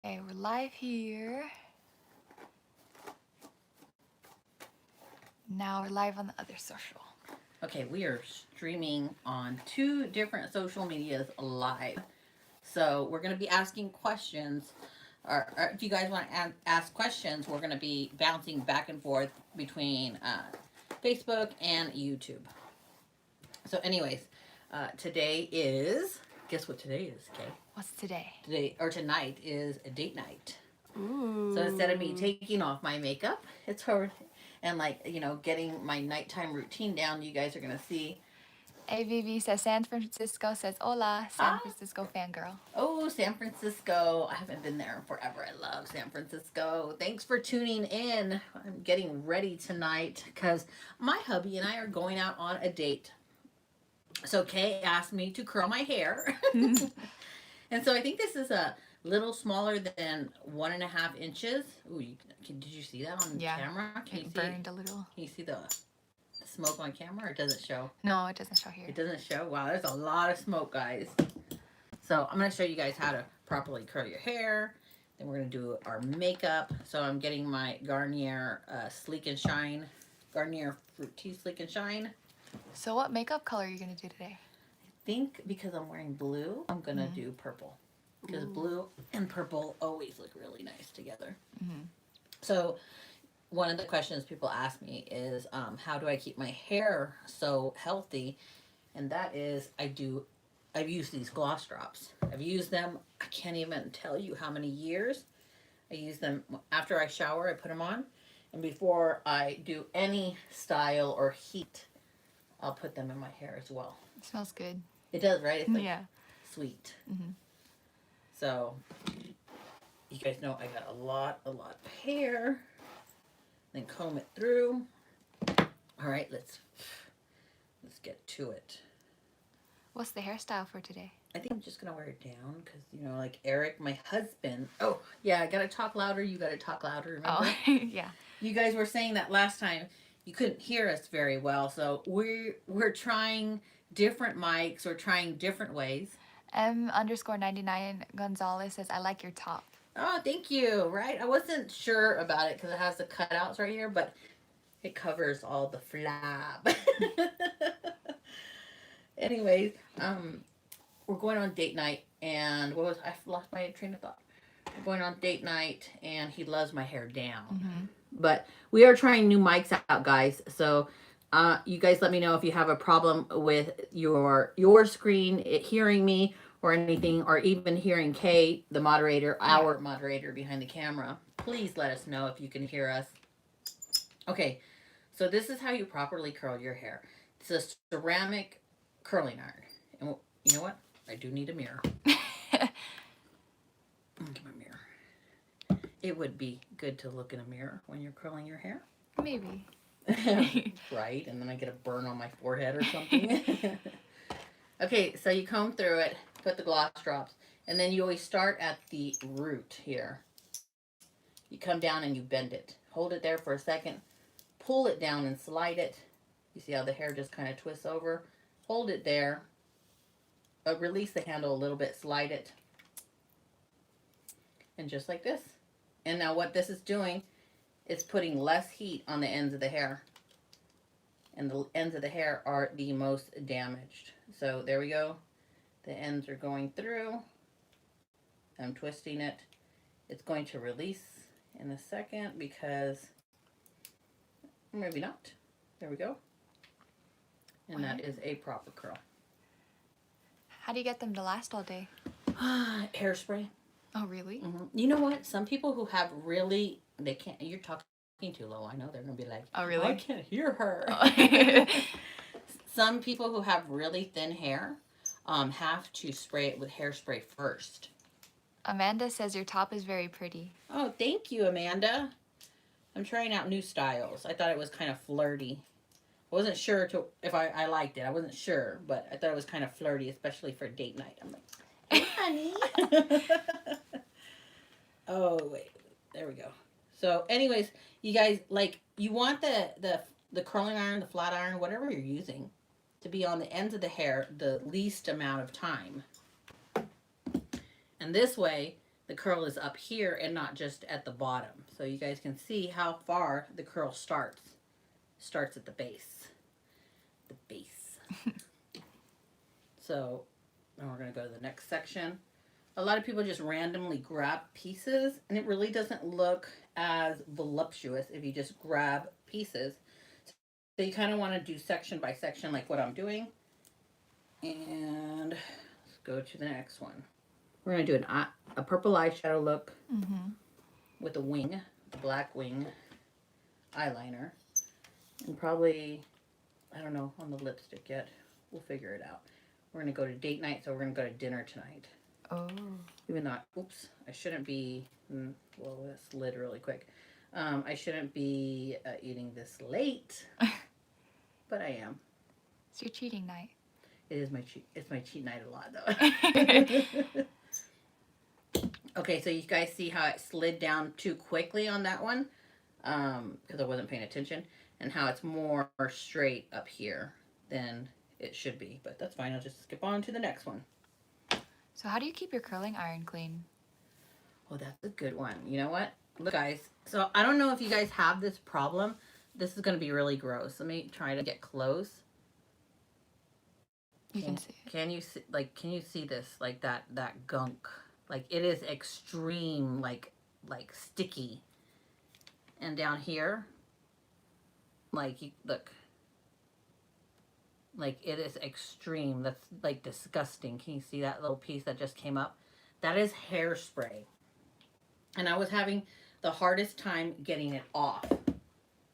Okay, we're live here. Now we're live on the other social. Okay, we are streaming on 2 different social medias live. So we're going to be asking questions. Or if you guys want to ask questions, we're going to be bouncing back and forth between Facebook and YouTube. So, anyways, today is. Guess what today is, Kay? What's today? Today or tonight is a date night. Ooh. So instead of me taking off my makeup, it's her, and getting my nighttime routine down, you guys are gonna see. AVV says San Francisco says hola, San Francisco fangirl. Oh, San Francisco. I haven't been there in forever. I love San Francisco. Thanks for tuning in. I'm getting ready tonight because my hubby and I are going out on a date. So Kay asked me to curl my hair. And so I think this is a little smaller than 1.5 inches. Ooh, did you see that on camera? Can it burned a little. Can you see the smoke on camera, or does it show? No, it doesn't show here. It doesn't show? Wow, there's a lot of smoke, guys. So I'm going to show you guys how to properly curl your hair. Then we're going to do our makeup. So I'm getting my Garnier Sleek and Shine. Garnier Fructis Sleek and Shine. So what makeup color are you going to do today? I think because I'm wearing blue, I'm going to do purple. Because blue and purple always look really nice together. So one of the questions people ask me is, how do I keep my hair so healthy? And that is, I've used these gloss drops. I've used them, I can't even tell you how many years. I use them after I shower, I put them on. And before I do any style or heat, I'll put them in my hair as well. It smells good. It does, right? It's like sweet. So, you guys know I got a lot of hair. Then comb it through. All right, let's get to it. What's the hairstyle for today? I think I'm just gonna wear it down because like Eric, my husband. Oh yeah, I gotta talk louder. You gotta talk louder. Remember? Oh yeah. You guys were saying that last time you couldn't hear us very well, so we're trying different mics. We're trying different ways. M_99 Gonzalez says I like your top. Oh, thank you. Right, I wasn't sure about it because it has the cutouts right here, but it covers all the flab. Anyways, we're going on date night, and I lost my train of thought. We're going on date night, and he loves my hair down. But we are trying new mics out, guys. So you guys let me know if you have a problem with your screen hearing me or anything, or even hearing Kay, the moderator, our moderator behind the camera. Please let us know if you can hear us. Okay, so this is how you properly curl your hair. It's a ceramic curling iron. And you know what? I do need a mirror. Get my mirror. It would be good to look in a mirror when you're curling your hair. Maybe. Right? And then I get a burn on my forehead or something. Okay, so you comb through it, put the gloss drops, and then you always start at the root here. You come down and you bend it. Hold it there for a second. Pull it down and slide it. You see how the hair just kind of twists over? Hold it there. Release the handle a little bit. Slide it. And just like this. And now what this is doing is putting less heat on the ends of the hair. And the ends of the hair are the most damaged. So there we go. The ends are going through. I'm twisting it. It's going to release in a second because maybe not. There we go. And that is a proper curl. How do you get them to last all day? Hairspray. Oh, really? You know what? Some people who have really, they can't, you're talking too low. I know they're going to be like, oh, really? I can't hear her. Some people who have really thin hair have to spray it with hairspray first. Amanda says your top is very pretty. Oh, thank you, Amanda. I'm trying out new styles. I thought it was kind of flirty. I wasn't sure if I liked it. I wasn't sure, but I thought it was kind of flirty, especially for date night. I'm like, hey, honey. Oh, wait. There we go. So, anyways, you guys, you want the curling iron, the flat iron, whatever you're using, to be on the ends of the hair the least amount of time. And this way, the curl is up here and not just at the bottom. So you guys can see how far the curl starts. Starts at the base. The base. So now we're going to go to the next section. A lot of people just randomly grab pieces, and it really doesn't look as voluptuous if you just grab pieces. So you kind of want to do section by section like what I'm doing. And let's go to the next one. We're going to do a purple eyeshadow look with a wing, a black wing eyeliner. And probably, I don't know, on the lipstick yet. We'll figure it out. We're going to go to date night, so we're going to go to dinner tonight. Oh. Even though, oops, I shouldn't be, well, that slid really quick. I shouldn't be eating this late, but I am. It's your cheating night. It is my cheat. It's my cheat night a lot, though. Okay, so you guys see how it slid down too quickly on that one, because I wasn't paying attention, and how it's more straight up here than it should be. But that's fine. I'll just skip on to the next one. So how do you keep your curling iron clean? Oh, that's a good one. You know what? Look, guys. So I don't know if you guys have this problem. This is going to be really gross. Let me try to get close. You can see it. Can you see, like, can you see this? Like that gunk. Like it is extreme, like sticky. And down here, like, look. Like, it is extreme. That's, like, disgusting. Can you see that little piece that just came up? That is hairspray. And I was having the hardest time getting it off.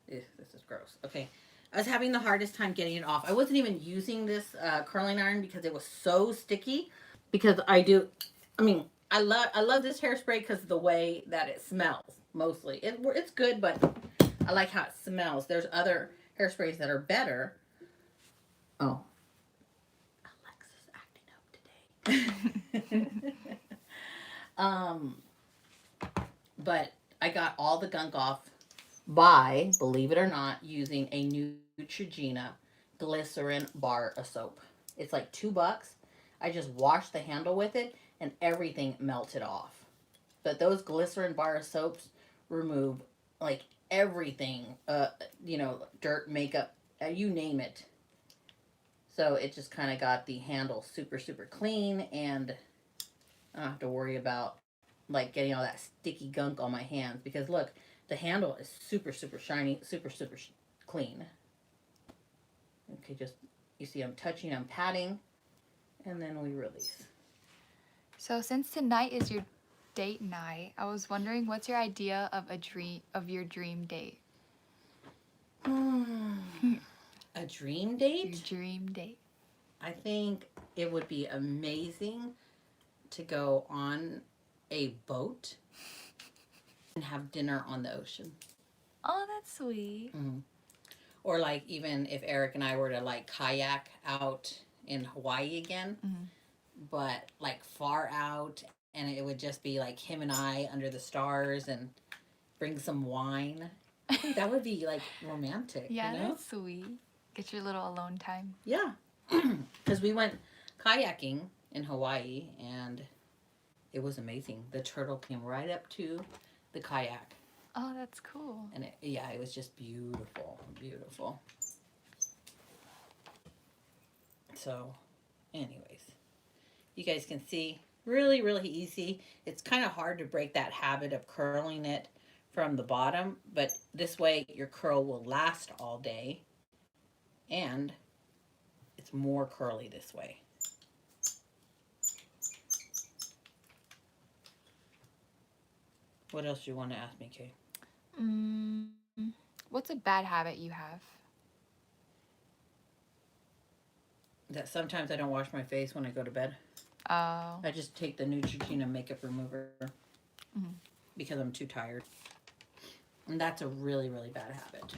This is gross. Okay. I was having the hardest time getting it off. I wasn't even using this curling iron because it was so sticky. Because I love this hairspray because of the way that it smells, mostly. It's good, but I like how it smells. There's other hairsprays that are better. Oh. Alexa's acting up today. But I got all the gunk off by, believe it or not, using a Neutrogena glycerin bar of soap. It's like $2. I just washed the handle with it and everything melted off. But those glycerin bar of soaps remove like everything, dirt, makeup, you name it. So it just kind of got the handle super, super clean, and I don't have to worry about like getting all that sticky gunk on my hands, because look, the handle is super, super shiny, super, super clean. Okay, just, you see I'm touching, I'm patting, and then we release. So since tonight is your date night, I was wondering, what's your idea of your dream date? A dream date? Your dream date. I think it would be amazing to go on a boat and have dinner on the ocean. Oh, that's sweet. Mm-hmm. Or like, even if Eric and I were to like kayak out in Hawaii again, but like far out, and it would just be like him and I under the stars and bring some wine. I think that would be like romantic. Yeah, you know? that's sweet. Get your little alone time. Yeah. Because we went kayaking in Hawaii and it was amazing. The turtle came right up to the kayak. Oh, that's cool. And it was just beautiful, beautiful. So, anyways, you guys can see, really, really easy. It's kind of hard to break that habit of curling it from the bottom, but this way your curl will last all day, and it's more curly this way. What else do you want to ask me, Kay? What's a bad habit you have? That sometimes I don't wash my face when I go to bed. Oh. I just take the Neutrogena makeup remover because I'm too tired. And that's a really, really bad habit.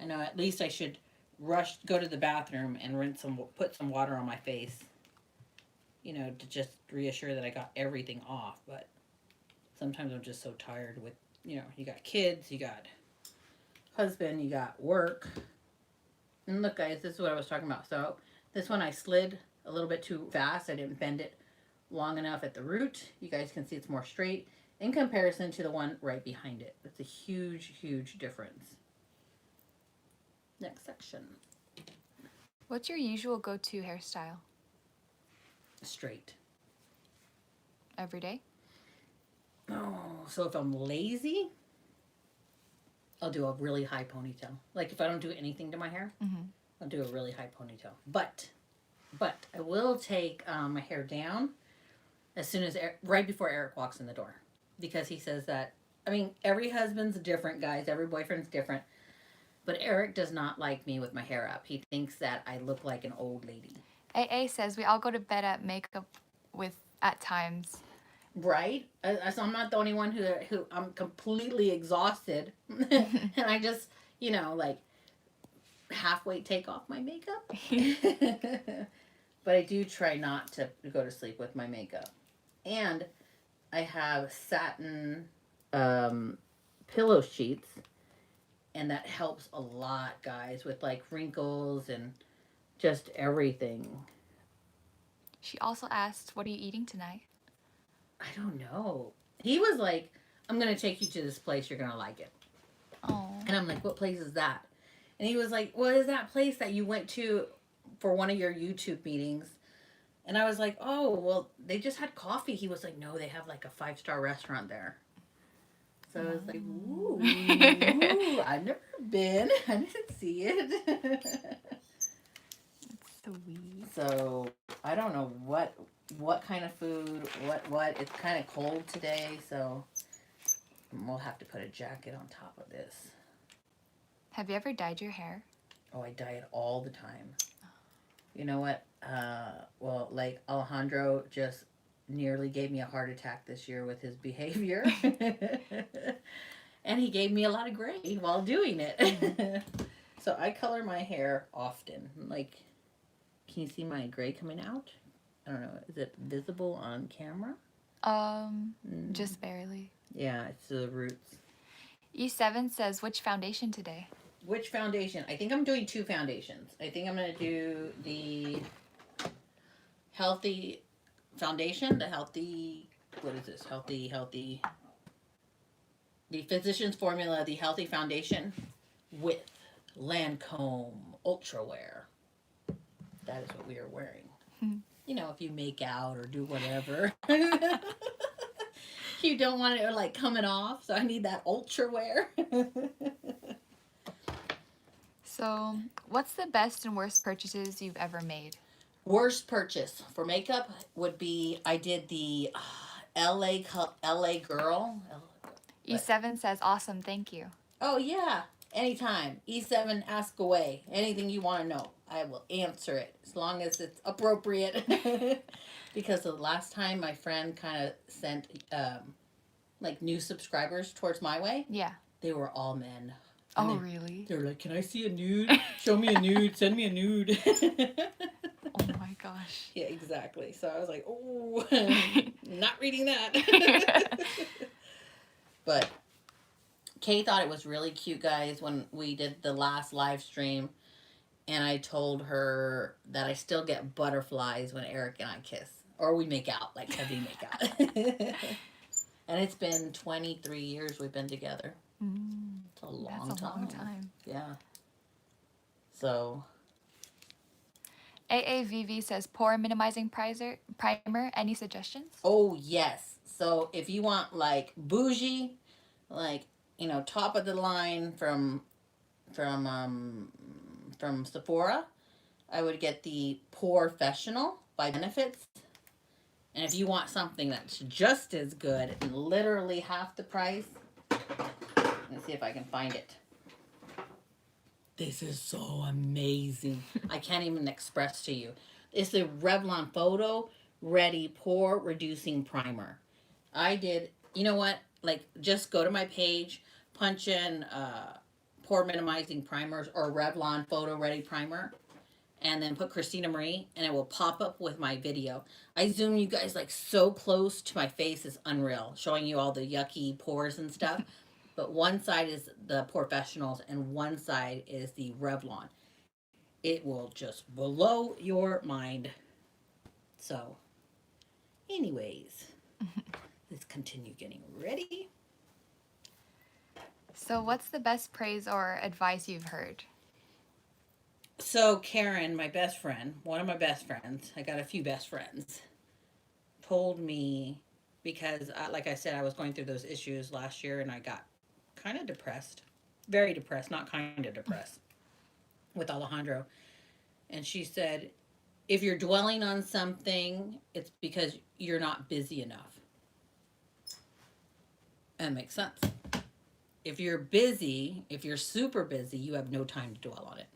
I know at least I should go to the bathroom and put some water on my face, to just reassure that I got everything off. But sometimes I'm just so tired with, you got kids, you got husband, you got work. And look, guys, this is what I was talking about. So this one I slid a little bit too fast. I didn't bend it long enough at the root. You guys can see it's more straight in comparison to the one right behind it. It's a huge, huge difference. Next section. What's your usual go-to hairstyle? Straight. Every day? Oh, so if I'm lazy, I'll do a really high ponytail. Like if I don't do anything to my hair, I'll do a really high ponytail. But I will take my hair down as soon as right before Eric walks in the door, because he says that. I mean, every husband's different, guys. Every boyfriend's different. But Eric does not like me with my hair up. He thinks that I look like an old lady. AA says we all go to bed at makeup with at times. Right? So I'm not the only one who I'm completely exhausted. And I just, like halfway take off my makeup. But I do try not to go to sleep with my makeup. And I have satin pillow sheets. And that helps a lot, guys, with like wrinkles and just everything. She also asked, what are you eating tonight? I don't know. He was like, I'm going to take you to this place. You're going to like it. Oh. And I'm like, what place is that? And he was like, what is that place that you went to for one of your YouTube meetings? And I was like, oh, well, they just had coffee. He was like, no, they have like a 5-star restaurant there. So I was like, ooh, I've never been. I didn't see it. Sweet. So I don't know what kind of food, what. It's kind of cold today, so we'll have to put a jacket on top of this. Have you ever dyed your hair? Oh, I dye it all the time. You know what? Well, like Alejandro just nearly gave me a heart attack this year with his behavior. And he gave me a lot of gray while doing it. So I color my hair often. Like, can you see my gray coming out? I don't know. Is it visible on camera? Just barely. Yeah, it's the roots. E7 says, which foundation today? Which foundation? I think I'm doing 2 foundations. I think I'm going to do the healthy foundation, the healthy, what is this? Healthy. The Physicians Formula, the healthy foundation with Lancome Ultra Wear. That is what we are wearing. You know, if you make out or do whatever. You don't want it like coming off, so I need that Ultra Wear. So, what's the best and worst purchases you've ever made? Worst purchase for makeup would be I did the LA Girl. E7 says, awesome, thank you. Oh, yeah. Anytime. E7, ask away. Anything you want to know, I will answer it as long as it's appropriate. Because the last time my friend kind of sent like new subscribers towards my way, Yeah. they were all men. Oh, really? They were like, can I see a nude? Show me a nude. Send me a nude. Oh my gosh. Yeah, exactly. So I was like, oh, not reading that. But Kay thought it was really cute, guys, when we did the last live stream. And I told her that I still get butterflies when Eric and I kiss. Or we make out, like heavy make out. And it's been 23 years we've been together. It's a long That's a long time. Yeah. So. AAVV says, pore minimizing primer. Any suggestions? Oh, yes. So if you want like bougie, like, top of the line from Sephora, I would get the Professional by Benefits. And if you want something that's just as good and literally half the price, let's see if I can find it. This is so amazing. I can't even express to you. It's the Revlon Photo Ready Pore Reducing Primer. I did, you know what? Like, just go to my page, punch in pore minimizing primers or Revlon Photo Ready Primer, and then put Christina Marie, and it will pop up with my video. I zoom you guys like so close to my face, is unreal, showing you all the yucky pores and stuff. But one side is the Professionals and one side is the Revlon. It will just blow your mind. So, Anyways, let's continue getting ready. So, what's the best praise or advice you've heard? So Karen, my best friend, one of my best friends, I got a few best friends, told me because, like I said, I was going through those issues last year and I got kind of depressed, very depressed, not kind of depressed with Alejandro. And she said, if you're dwelling on something, it's because you're not busy enough. That makes sense. If you're busy, if you're super busy, you have no time to dwell on it.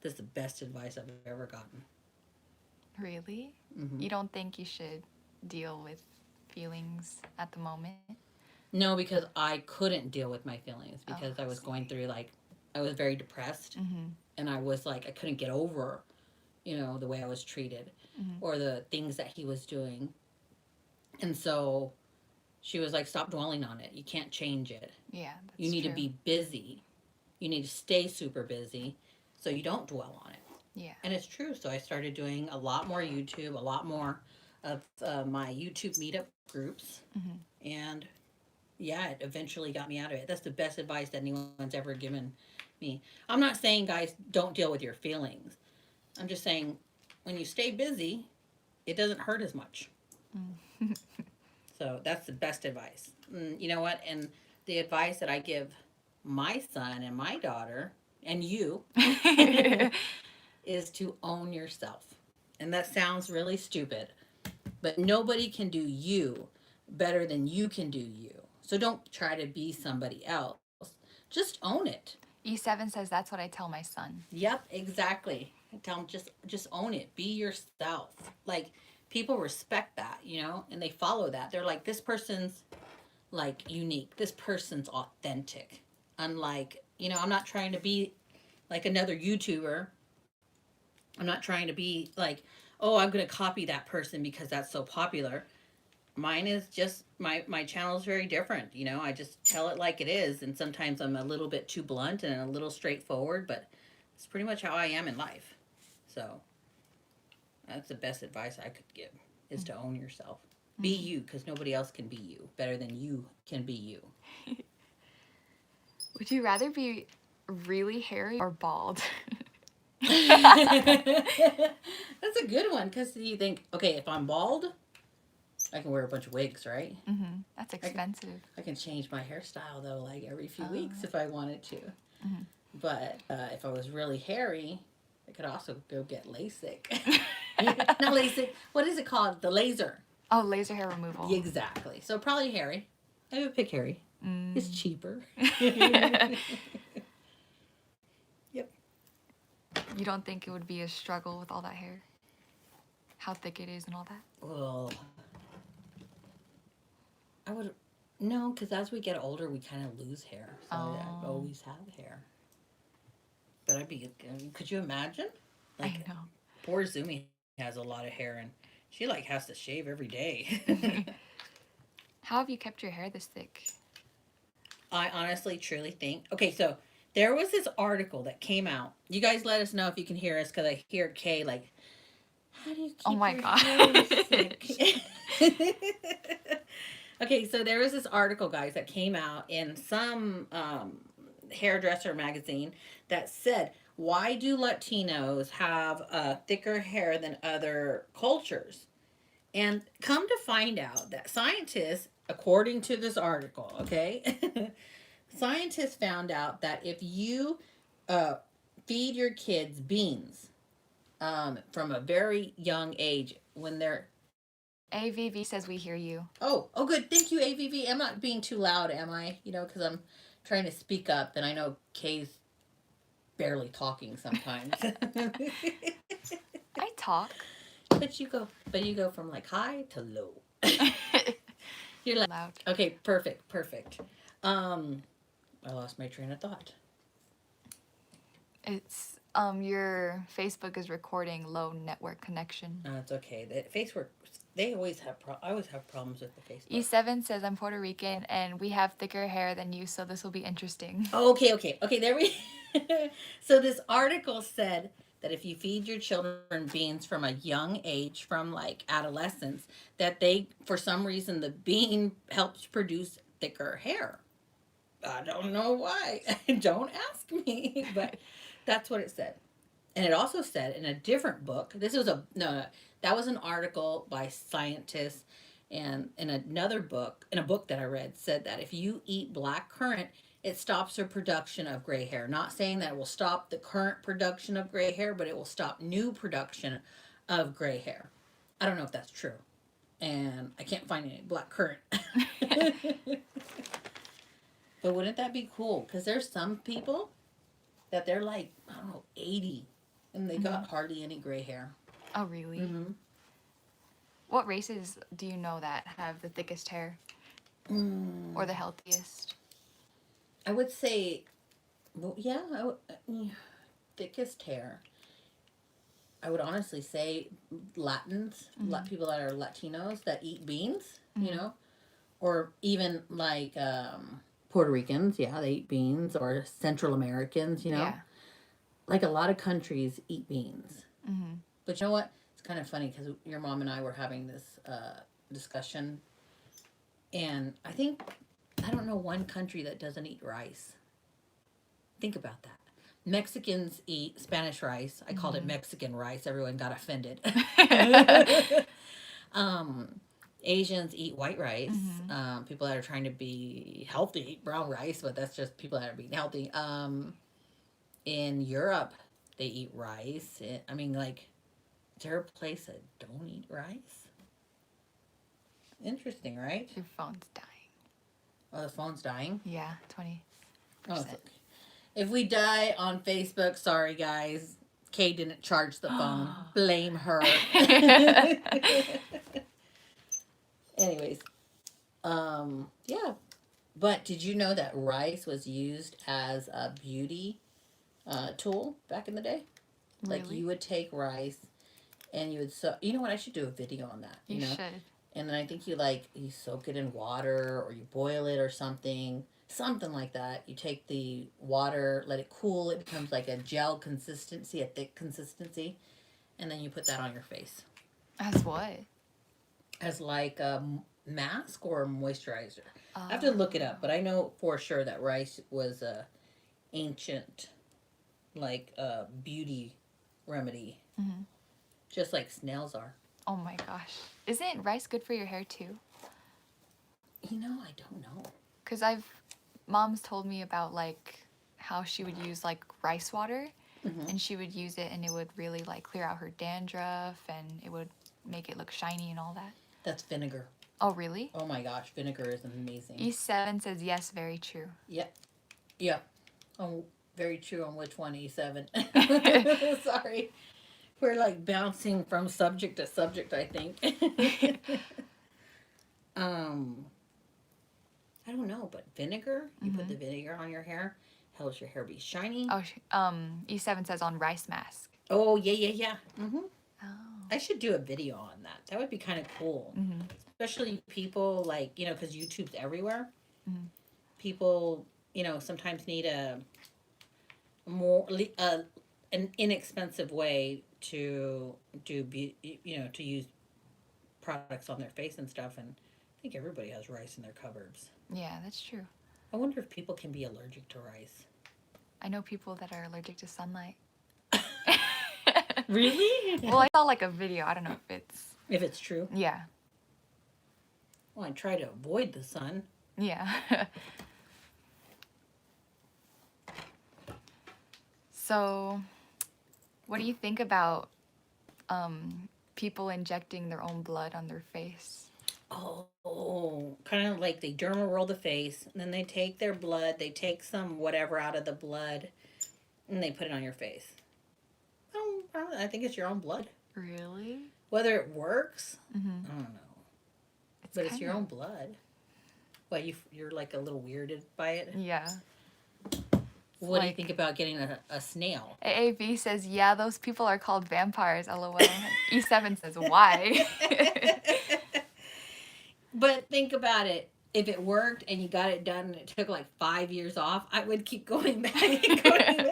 That's the best advice I've ever gotten. Really? Mm-hmm. You don't think you should deal with feelings at the moment? No, because I couldn't deal with my feelings because Oh, I was see. going through like I was very depressed Mm-hmm. and I was like I couldn't get over, the way I was treated Mm-hmm. or the things that he was doing. And so she was like stop dwelling on it. You can't change it. Yeah, You that's need to true. be busy. You need to stay super busy so you don't dwell on it. Yeah. And it's true. So I started doing a lot more YouTube, a lot more of my YouTube meetup groups. Mm-hmm. And yeah, it eventually got me out of it. That's the best advice that anyone's ever given me. I'm not saying, guys, don't deal with your feelings. I'm just saying when you stay busy, it doesn't hurt as much. Mm. So that's the best advice. You know what? And the advice that I give my son and my daughter and you is to own yourself. And that sounds really stupid, but nobody can do you better than you can do you. So don't try to be somebody else. Just own it. E7 says that's what I tell my son. Yep, exactly. I tell them just own it. Be yourself. Like people respect that, and they follow that. They're like this person's like unique. This person's authentic. Unlike, I'm not trying to be like another YouTuber. I'm not trying to be like, oh, I'm going to copy that person because that's so popular. Mine is just my channel is very different. I just tell it like it is, and sometimes I'm a little bit too blunt and a little straightforward, but it's pretty much how I am in life. So that's the best advice I could give is to own yourself. Be you, because nobody else can be you better than you can be you. Would you rather be really hairy or bald? That's a good one because you think, okay, if I'm bald, I can wear a bunch of wigs, right? Mm-hmm. That's expensive. I can change my hairstyle though, like every few weeks if I wanted to. Mm-hmm. But if I was really hairy, I could also go get LASIK. Not LASIK. What is it called? The laser. Oh, laser hair removal. Exactly. So probably hairy. I would pick hairy. It's cheaper. Yep. You don't think it would be a struggle with all that hair? How thick it is and all that? Well, I would no, because as we get older, we kind of lose hair. So I always have hair. But could you imagine? Like, I know. poor Zumi has a lot of hair, and she like has to shave every day. How have you kept your hair this thick? I honestly, truly think. Okay, so there was this article that came out. You guys let us know if you can hear us because I hear Kay like, how do you keep Oh my your God. hair thick? Okay, so there was this article, guys, that came out in some hairdresser magazine that said, why do Latinos have thicker hair than other cultures? And come to find out that scientists, according to this article, okay, scientists found out that if you feed your kids beans from a very young age, when they're AVV says we hear you. Oh, good. Thank you, AVV. I'm not being too loud, am I? Because I'm trying to speak up, and I know Kay's barely talking sometimes. I talk. But you go from like high to low. You're like Loud. okay, perfect. I lost my train of thought. It's your Facebook is recording low network connection. It's okay. The Facebook, they always have. I always have problems with the Facebook. E7 says I'm Puerto Rican and we have thicker hair than you, so this will be interesting. Okay. There we. So this article said that if you feed your children beans from a young age, from like adolescence, that they, for some reason, the bean helps produce thicker hair. I don't know why. Don't ask me, but that's what it said. And it also said in a different book, this was a, no, that was an article by scientists. And in another book, in a book that I read, said that if you eat black currant, it stops the production of gray hair. Not saying that it will stop the current production of gray hair, but it will stop new production of gray hair. I don't know if that's true. And I can't find any black currant. But wouldn't that be cool? Because there's some people that they're like, I don't know, 80, and they got hardly any gray hair. Oh, really? Mm-hmm. What races do you know that have the thickest hair or the healthiest? I would say, well, yeah, thickest hair. I would honestly say Latins, people that are Latinos that eat beans, you know, or even like Puerto Ricans, yeah, they eat beans, or Central Americans, you know. Yeah. Like a lot of countries eat beans. Mm-hmm. But you know what? It's kind of funny because your mom and I were having this discussion, and I don't know one country that doesn't eat rice. Think about that. Mexicans eat Spanish rice. I called it Mexican rice. Everyone got offended. Asians eat white rice. People that are trying to be healthy eat brown rice, but that's just people that are being healthy. In Europe, they eat rice. I mean, like, is there a place that don't eat rice? Interesting, right? Your phone's dying. Oh, the phone's dying? Yeah, 20%. Oh, it's okay. If we die on Facebook, sorry, guys. Kay didn't charge the phone. Blame her. Anyways, yeah. But did you know that rice was used as a beauty tool back in the day? Really? Like, you would take rice and you would you know what, I should do a video on that. You know? should. And then I think you soak it in water, or you boil it or something like that. You take the water, let it cool, it becomes like a gel consistency, a thick consistency, and then you put that on your face. As what? As like a mask or a moisturizer. I have to look it up, but I know for sure that rice was a ancient, like, beauty remedy. Mm-hmm. Just like snails are. Oh my gosh. Isn't rice good for your hair too? You know, I don't know. Because mom's told me about like how she would use like rice water and she would use it and it would really like clear out her dandruff and it would make it look shiny and all that. That's vinegar. Oh, really? Oh my gosh, vinegar is amazing. E7 says yes, very true. Yep. Yep. Oh, very true on which one, E7. Sorry. We're like bouncing from subject to subject, I think. I don't know, but vinegar, you put the vinegar on your hair, helps your hair be shiny. Oh, E7 says on rice mask. Oh, yeah. Mm-hmm. Oh. I should do a video on that. That would be kind of cool. Mm-hmm. Especially people like, you know, because YouTube's everywhere. Mm-hmm. People, you know, sometimes need a more, an inexpensive way to to use products on their face and stuff. And I think everybody has rice in their cupboards. Yeah, that's true. I wonder if people can be allergic to rice. I know people that are allergic to sunlight. Really? Well, I saw like a video. I don't know if it's true. Yeah. Well, I try to avoid the sun. Yeah. So, what do you think about people injecting their own blood on their face? Oh, kind of like they derma roll the face, and then they take their blood, they take some whatever out of the blood, and they put it on your face. I think it's your own blood. Really? Whether it works, I don't know. But it's your kinda... own blood. What, you're like a little weirded by it? Yeah. What do you think about getting a snail? AAV says, yeah, those people are called vampires, lol. E7 says, why? But think about it. If it worked and you got it done and it took like 5 years off, I would keep going back and going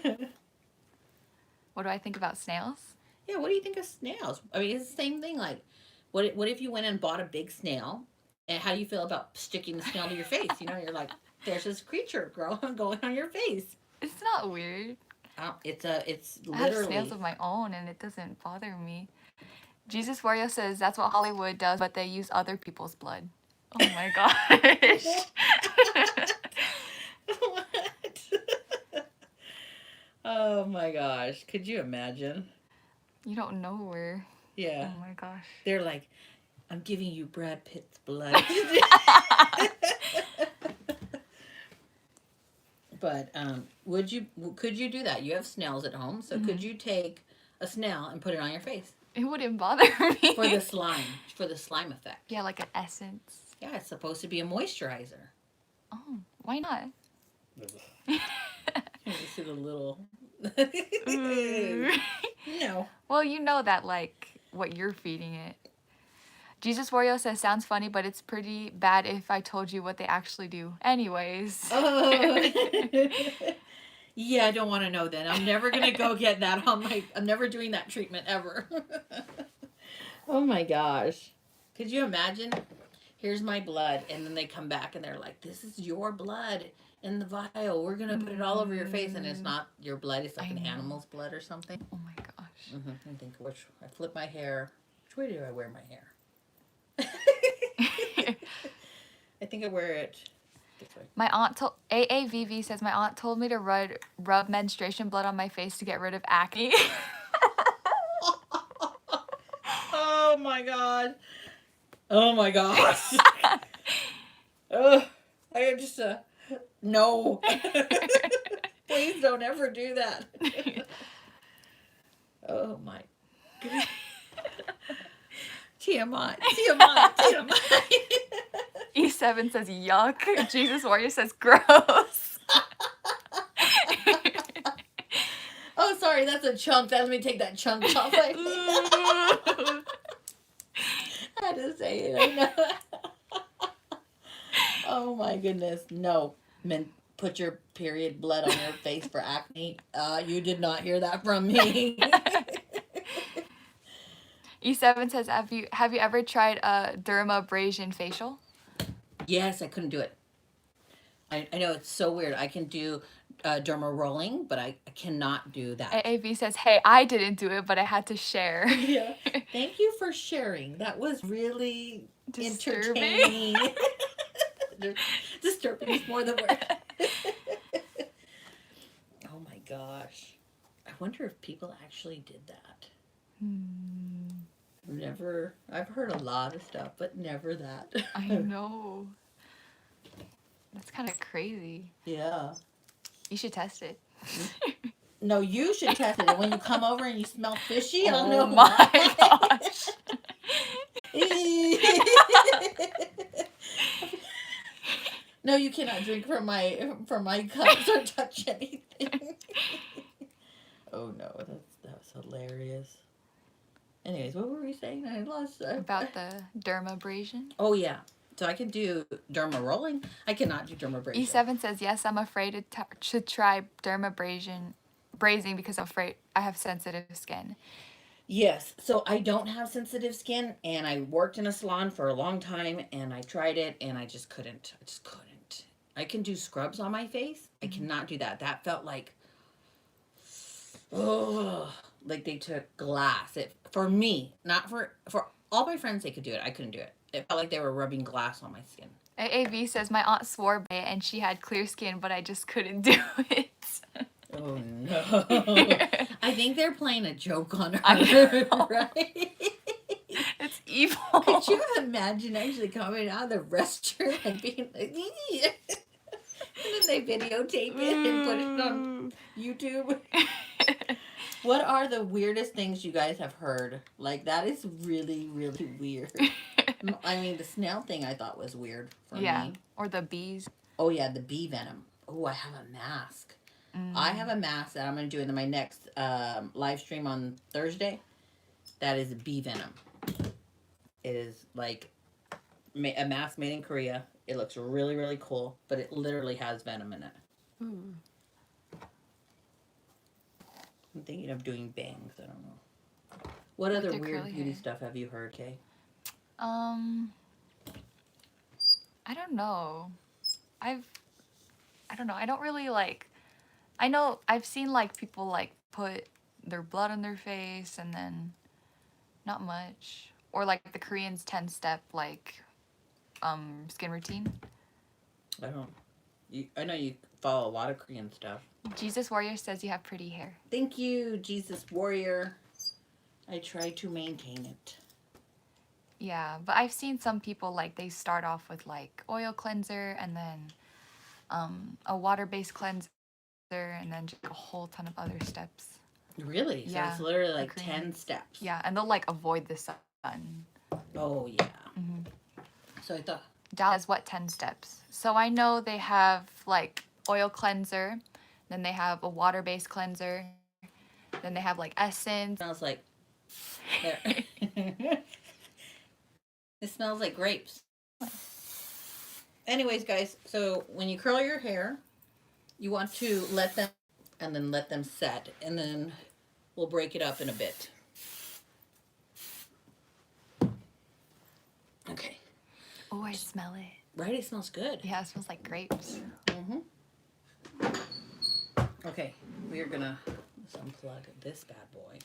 back. What do I think about snails? Yeah, what do you think of snails? I mean, it's the same thing. Like, what if you went and bought a big snail? And how do you feel about sticking the snail to your face? You know, you're like, there's this creature going on your face. It's not weird. It's I have snails literally. of my own and it doesn't bother me. Jesus Wario says that's what Hollywood does, but they use other people's blood. Oh my gosh. What? Oh my gosh. Could you imagine? You don't know where. Yeah. Oh my gosh. They're like, I'm giving you Brad Pitt's blood. But could you do that? You have snails at home, so could you take a snail and put it on your face? It wouldn't bother me. For the slime effect. Yeah, like an essence. Yeah, it's supposed to be a moisturizer. Oh, why not? You see the little... No. Well, you know that, like, what you're feeding it. Jesus Wario says, sounds funny, but it's pretty bad if I told you what they actually do. Anyways. Yeah, I don't want to know then. I'm never going to go get that on my... I'm never doing that treatment ever. Oh my gosh. Could you imagine? Here's my blood. And then they come back and they're like, this is your blood in the vial. We're going to put it all over your face. And it's not your blood. It's like an animal's blood or something. Oh my gosh. I think I flip my hair. Which way do I wear my hair? I think I wear it this way. My aunt told... AAVV says, my aunt told me to rub menstruation blood on my face to get rid of acne. Oh my god. Oh my gosh. I am just no. Please don't ever do that. Oh my god. TMI. E7 says, yuck. Jesus Warrior says, gross. Oh, sorry, that's a chunk. Let me take that chunk off. I had to say it. I know. Oh my goodness. No. Put your period blood on your face for acne. You did not hear that from me. E7 says, have you ever tried a dermabrasion facial? Yes, I couldn't do it. I know it's so weird. I can do derma rolling, but I cannot do that. AAV says, hey, I didn't do it, but I had to share. Yeah. Thank you for sharing. That was really Disturbing. entertaining. Disturbing is more the word. Oh my gosh. I wonder if people actually did that. I've heard a lot of stuff, but never that. I know. That's kind of crazy. Yeah. You should test it. No, you should test it. And when you come over and you smell fishy, I'll know. Oh my gosh. No, you cannot drink from my cups or touch anything. Oh no, that's hilarious. Anyways, what were we saying? I lost About the dermabrasion? Oh yeah. So I can do derma rolling. I cannot do dermabrasion. E7 says, yes, I'm afraid to try dermabrasion because I'm afraid I have sensitive skin. Yes. So I don't have sensitive skin, and I worked in a salon for a long time, and I tried it, and I just couldn't. I can do scrubs on my face. I cannot do that. That felt like, oh, like they took glass. For me, not for all my friends, they could do it. I couldn't do it. It felt like they were rubbing glass on my skin. AAV says, my aunt swore by it and she had clear skin, but I just couldn't do it. Oh no. I think they're playing a joke on her. I know. Right? It's evil. Could you imagine actually coming out of the restroom and being like, and then they videotape it and put it on YouTube? What are the weirdest things you guys have heard? Like, that is really, really weird. I mean, the snail thing I thought was weird for me. Or the bees. Oh, yeah, the bee venom. Oh, I have a mask. I have a mask that I'm going to do in my next live stream on Thursday. That is bee venom. It is like a mask made in Korea. It looks really, really cool, but it literally has venom in it. I'm thinking of doing bangs. I don't know. What With other your weird curly beauty hair. stuff have you heard, Kay? Um, I don't know. I've I don't know. I don't really like. I know I've seen like people like put their blood on their face and then not much. Or like the Koreans 10-step like skin routine. I don't. I know you follow a lot of Korean stuff. Jesus Warrior says you have pretty hair. Thank you, Jesus Warrior. I try to maintain it. Yeah, but I've seen some people like they start off with like oil cleanser and then a water-based cleanser and then just a whole ton of other steps. Really? So Yeah, it's literally the like 10 Koreans. steps. Yeah, and they'll like avoid the sun. Oh, yeah. Hmm. So I thought, Dallas, what 10 steps? So I know they have like oil cleanser, then they have a water-based cleanser, then they have like essence. smells like, there. It smells like grapes. Anyways, guys, so when you curl your hair, you want to let them, and then let them set, and then we'll break it up in a bit. Okay. Oh, I smell it. Right? It smells good. Yeah, it smells like grapes. Mm-hmm. Okay, we are gonna unplug this bad boy.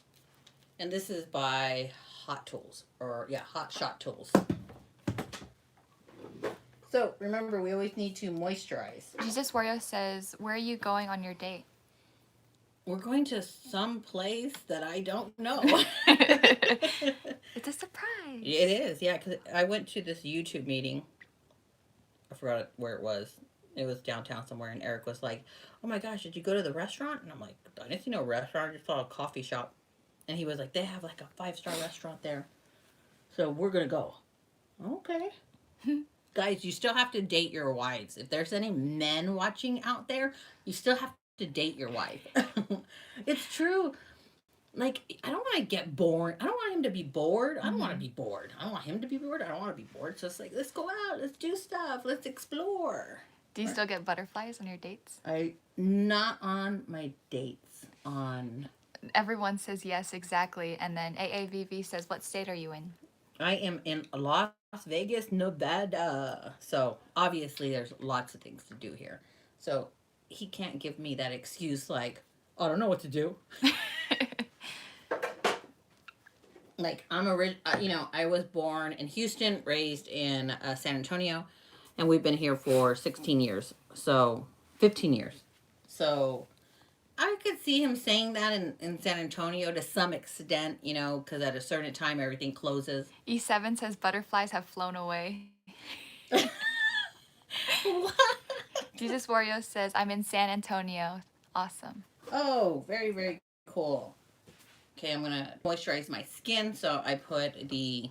And this is by Hot Tools, or yeah, Hot Shot Tools. So remember, we always need to moisturize. Jesus Warrior says, where are you going on your date? We're going to some place that I don't know. It's a surprise. It is, yeah, because I went to this YouTube meeting. I forgot where it was. It was downtown somewhere, and Eric was like, "Oh my gosh, did you go to the restaurant?" And I'm like, "I didn't see no restaurant. I just saw a coffee shop." And he was like, "They have like a 5-star restaurant there, so we're gonna go." Okay. Guys, you still have to date your wives. If there's any men watching out there, you still have to date your wife. It's true. Like, I don't want to get bored. I don't want him to be bored. I don't want to be bored. I don't want him to be bored. I don't want to be bored. So it's like, let's go out. Let's do stuff. Let's explore. Do you still get butterflies on your dates? Not on my dates. On. Everyone says yes, exactly. And then AAVV says, what state are you in? I am in Las Vegas, Nevada. So obviously there's lots of things to do here. So he can't give me that excuse like, I don't know what to do. Like, I was born in Houston, raised in San Antonio, and we've been here for 16 years. So 15 years. So I could see him saying that in San Antonio to some extent, because at a certain time everything closes. E7 says butterflies have flown away. What? Jesus Warrior says, I'm in San Antonio. Awesome. Oh, very, very cool. Okay, I'm going to moisturize my skin. So I put the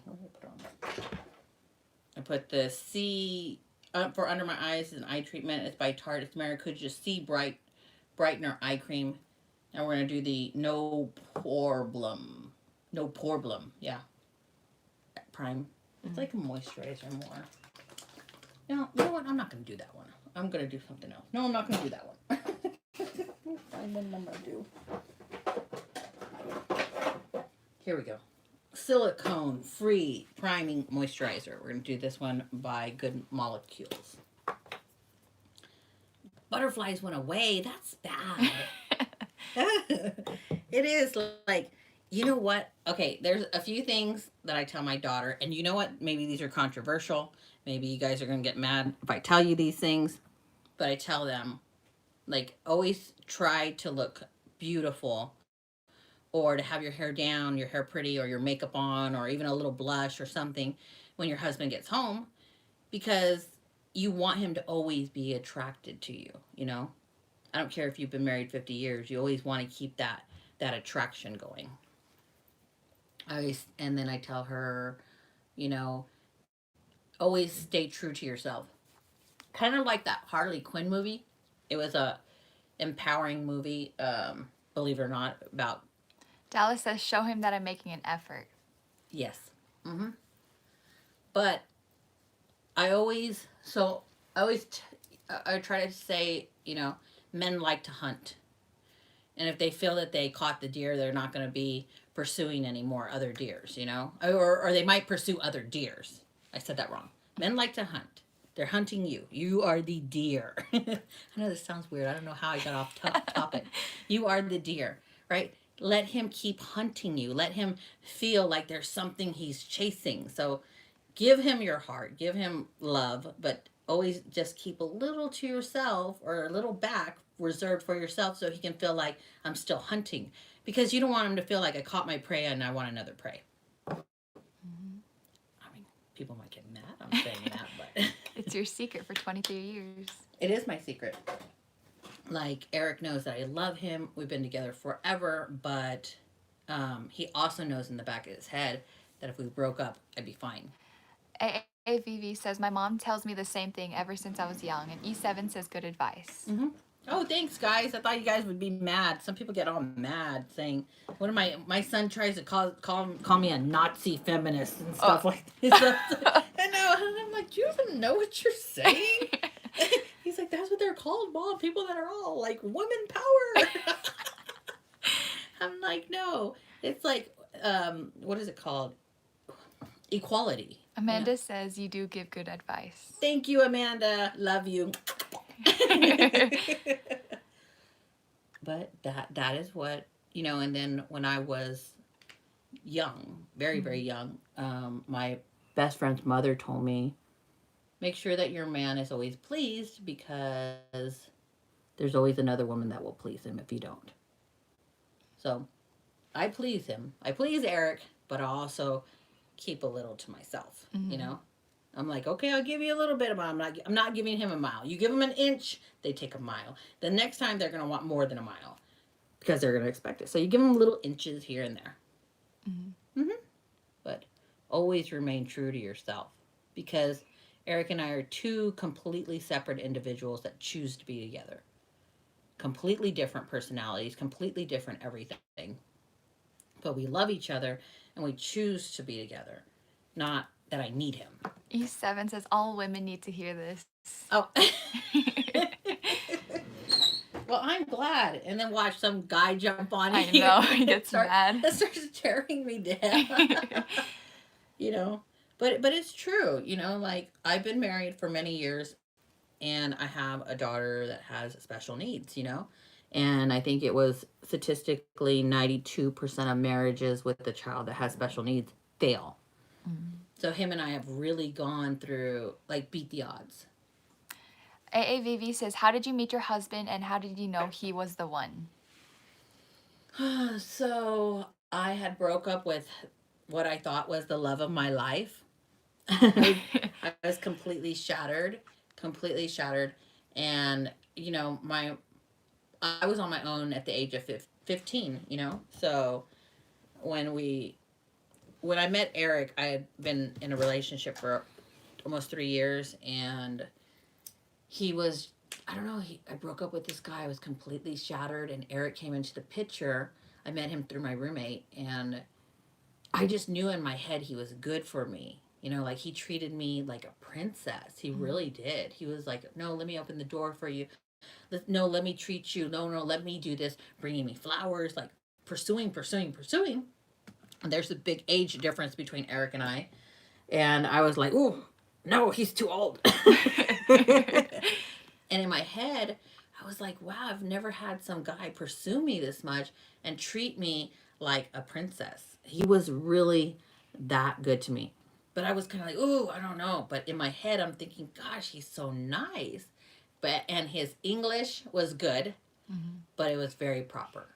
C for under my eyes. An eye treatment. It's by Tarte. It's Maracuja C Brightener Eye Cream. And we're going to do the No Poreblem. Yeah. Prime. It's like a moisturizer more. No, you know what? I'm not going to do that one. I'm going to do something else. No, I'm not going to do that one. Find what I'm going to do. Here we go. Silicone free priming moisturizer. We're going to do this one by Good Molecules. Butterflies went away. That's bad. It is like, you know what? Okay, there's a few things that I tell my daughter, and you know what? Maybe these are controversial. Maybe you guys are going to get mad if I tell you these things. But I tell them, like, always try to look beautiful, or to have your hair down, your hair pretty, or your makeup on, or even a little blush or something when your husband gets home, because you want him to always be attracted to you, I don't care if you've been married 50 years, you always want to keep that attraction going. And then I tell her, always stay true to yourself. Kind of like that Harley Quinn movie. It was a empowering movie, believe it or not, about. Dallas says, show him that I'm making an effort. Yes. Mm-hmm. But I try to say, men like to hunt. And if they feel that they caught the deer, they're not going to be pursuing any more other deers, you know? Or they might pursue other deers. I said that wrong. Men like to hunt. They're hunting you. You are the deer. I know this sounds weird. I don't know how I got off topic. You are the deer, right? Let him keep hunting you. Let him feel like there's something he's chasing. So give him your heart, give him love, but always just keep a little to yourself or a little back reserved for yourself so he can feel like I'm still hunting. Because you don't want him to feel like I caught my prey and I want another prey. I mean, people might get mad I'm saying that, but It's your secret for 23 years. it is my secret. Like, Eric knows that I love him. We've been together forever, but he also knows in the back of his head that if we broke up, I'd be fine. AAVV says, my mom tells me the same thing ever since I was young. And E7 says, good advice. Mm-hmm. Oh, thanks, guys. I thought you guys would be mad. Some people get all mad saying, "One of my son tries to call me a Nazi feminist and stuff like this." I know, and I'm like, "Do you even know what you're saying?" He's like, "That's what they're called, Mom. People that are all like woman power." I'm like, "No, it's like, what is it called? Equality." Amanda says, you do give good advice. Thank you, Amanda. Love you. But that is what, you know. And then when I was young, very young, my best friend's mother told me, make sure that your man is always pleased, because there's always another woman that will please him if you don't. So I please him, I please Eric, but I also keep a little to myself. You know, I'm like, okay, I'll give you a little bit of mile. I'm not giving him a mile. You give him an inch, they take a mile. The next time they're going to want more than a mile because they're going to expect it. So you give them little inches here and there. But always remain true to yourself, because Eric and I are two completely separate individuals that choose to be together. Completely different personalities, completely different everything. But we love each other and we choose to be together. Not that I need him. E7 says, all women need to hear this. Oh. Well, I'm glad. And then watch some guy jump on you. I know, he gets mad. That starts tearing me down. You know, but it's true. You know, like, I've been married for many years, and I have a daughter that has special needs, you know. And I think it was statistically 92% of marriages with a child that has special needs fail. So him and I have really gone through, like, beat the odds. AAVV says, how did you meet your husband and how did you know he was the one? So I had broke up with what I thought was the love of my life. I was completely shattered. And, you know, I was on my own at the age of 15, you know. So when I met Eric, I had been in a relationship for almost 3 years, and he was, I don't know, I broke up with this guy. I was completely shattered, and Eric came into the picture. I met him through my roommate, and I just knew in my head he was good for me. You know, like, he treated me like a princess. He really did. He was like, no, let me open the door for you. No, let me treat you. No, let me do this. Bringing me flowers, like, pursuing. And there's a big age difference between Eric and I. And I was like, oh, no, he's too old. And in my head, I was like, wow, I've never had some guy pursue me this much and treat me like a princess. He was really that good to me. But I was kind of like, ooh, I don't know. But in my head, I'm thinking, gosh, he's so nice. And his English was good, but it was very proper.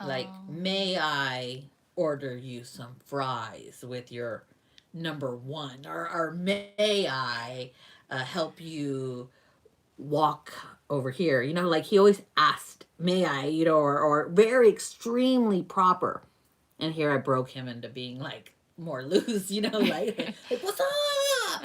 Like, may I order you some fries with your number one? Or may I help you walk over here? You know, like, he always asked, may I, you know, or very extremely proper. And here I broke him into being, like, more loose, you know, like what's up?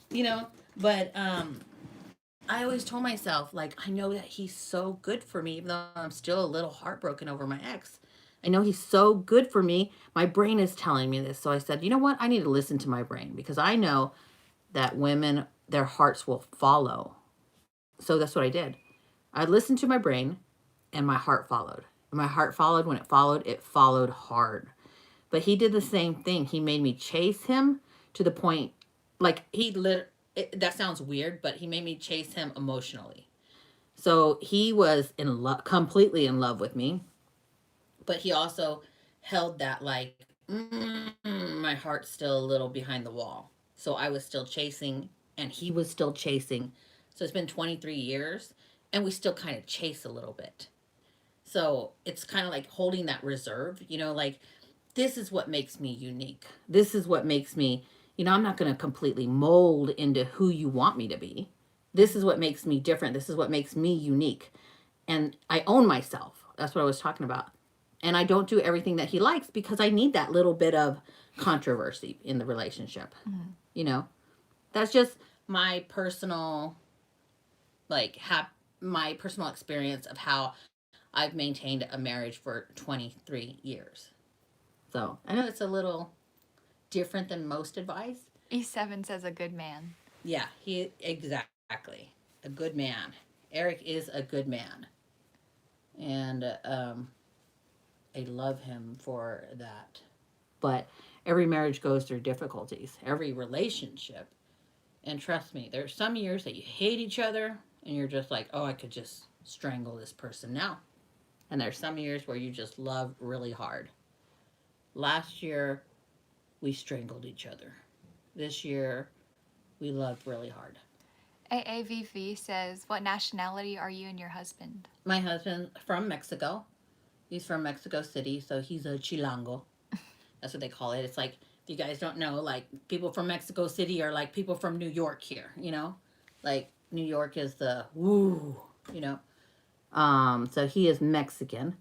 You know, but I always told myself, like, I know that he's so good for me, even though I'm still a little heartbroken over my ex. I know he's so good for me. My brain is telling me this. So I said, you know what? I need to listen to my brain, because I know that women, their hearts will follow. So that's what I did. I listened to my brain, and my heart followed. And my heart followed. When it followed hard. But he did the same thing. He made me chase him to the point, like that sounds weird, but he made me chase him emotionally. So he was in love, completely in love with me, but he also held that like, my heart's still a little behind the wall. So I was still chasing, and he was still chasing. So it's been 23 years, and we still kind of chase a little bit. So it's kind of like holding that reserve, like, this is what makes me unique. This is what makes me, I'm not going to completely mold into who you want me to be. This is what makes me different. This is what makes me unique. And I own myself. That's what I was talking about. And I don't do everything that he likes because I need that little bit of controversy in the relationship. That's just my personal, like, my personal experience of how I've maintained a marriage for 23 years. So I know it's a little different than most advice. E7 says a good man. Yeah, exactly a good man. Eric is a good man, and I love him for that. But every marriage goes through difficulties. Every relationship, and trust me, there's some years that you hate each other, and you're just like, oh, I could just strangle this person now. And there's some years where you just love really hard. Last year, we strangled each other. This year, we loved really hard. AAVV says, what nationality are you and your husband? My husband from Mexico. He's from Mexico City, so he's a chilango. That's what they call it. It's like, if you guys don't know, like, people from Mexico City are like people from New York here, Like, New York is the woo, So he is Mexican.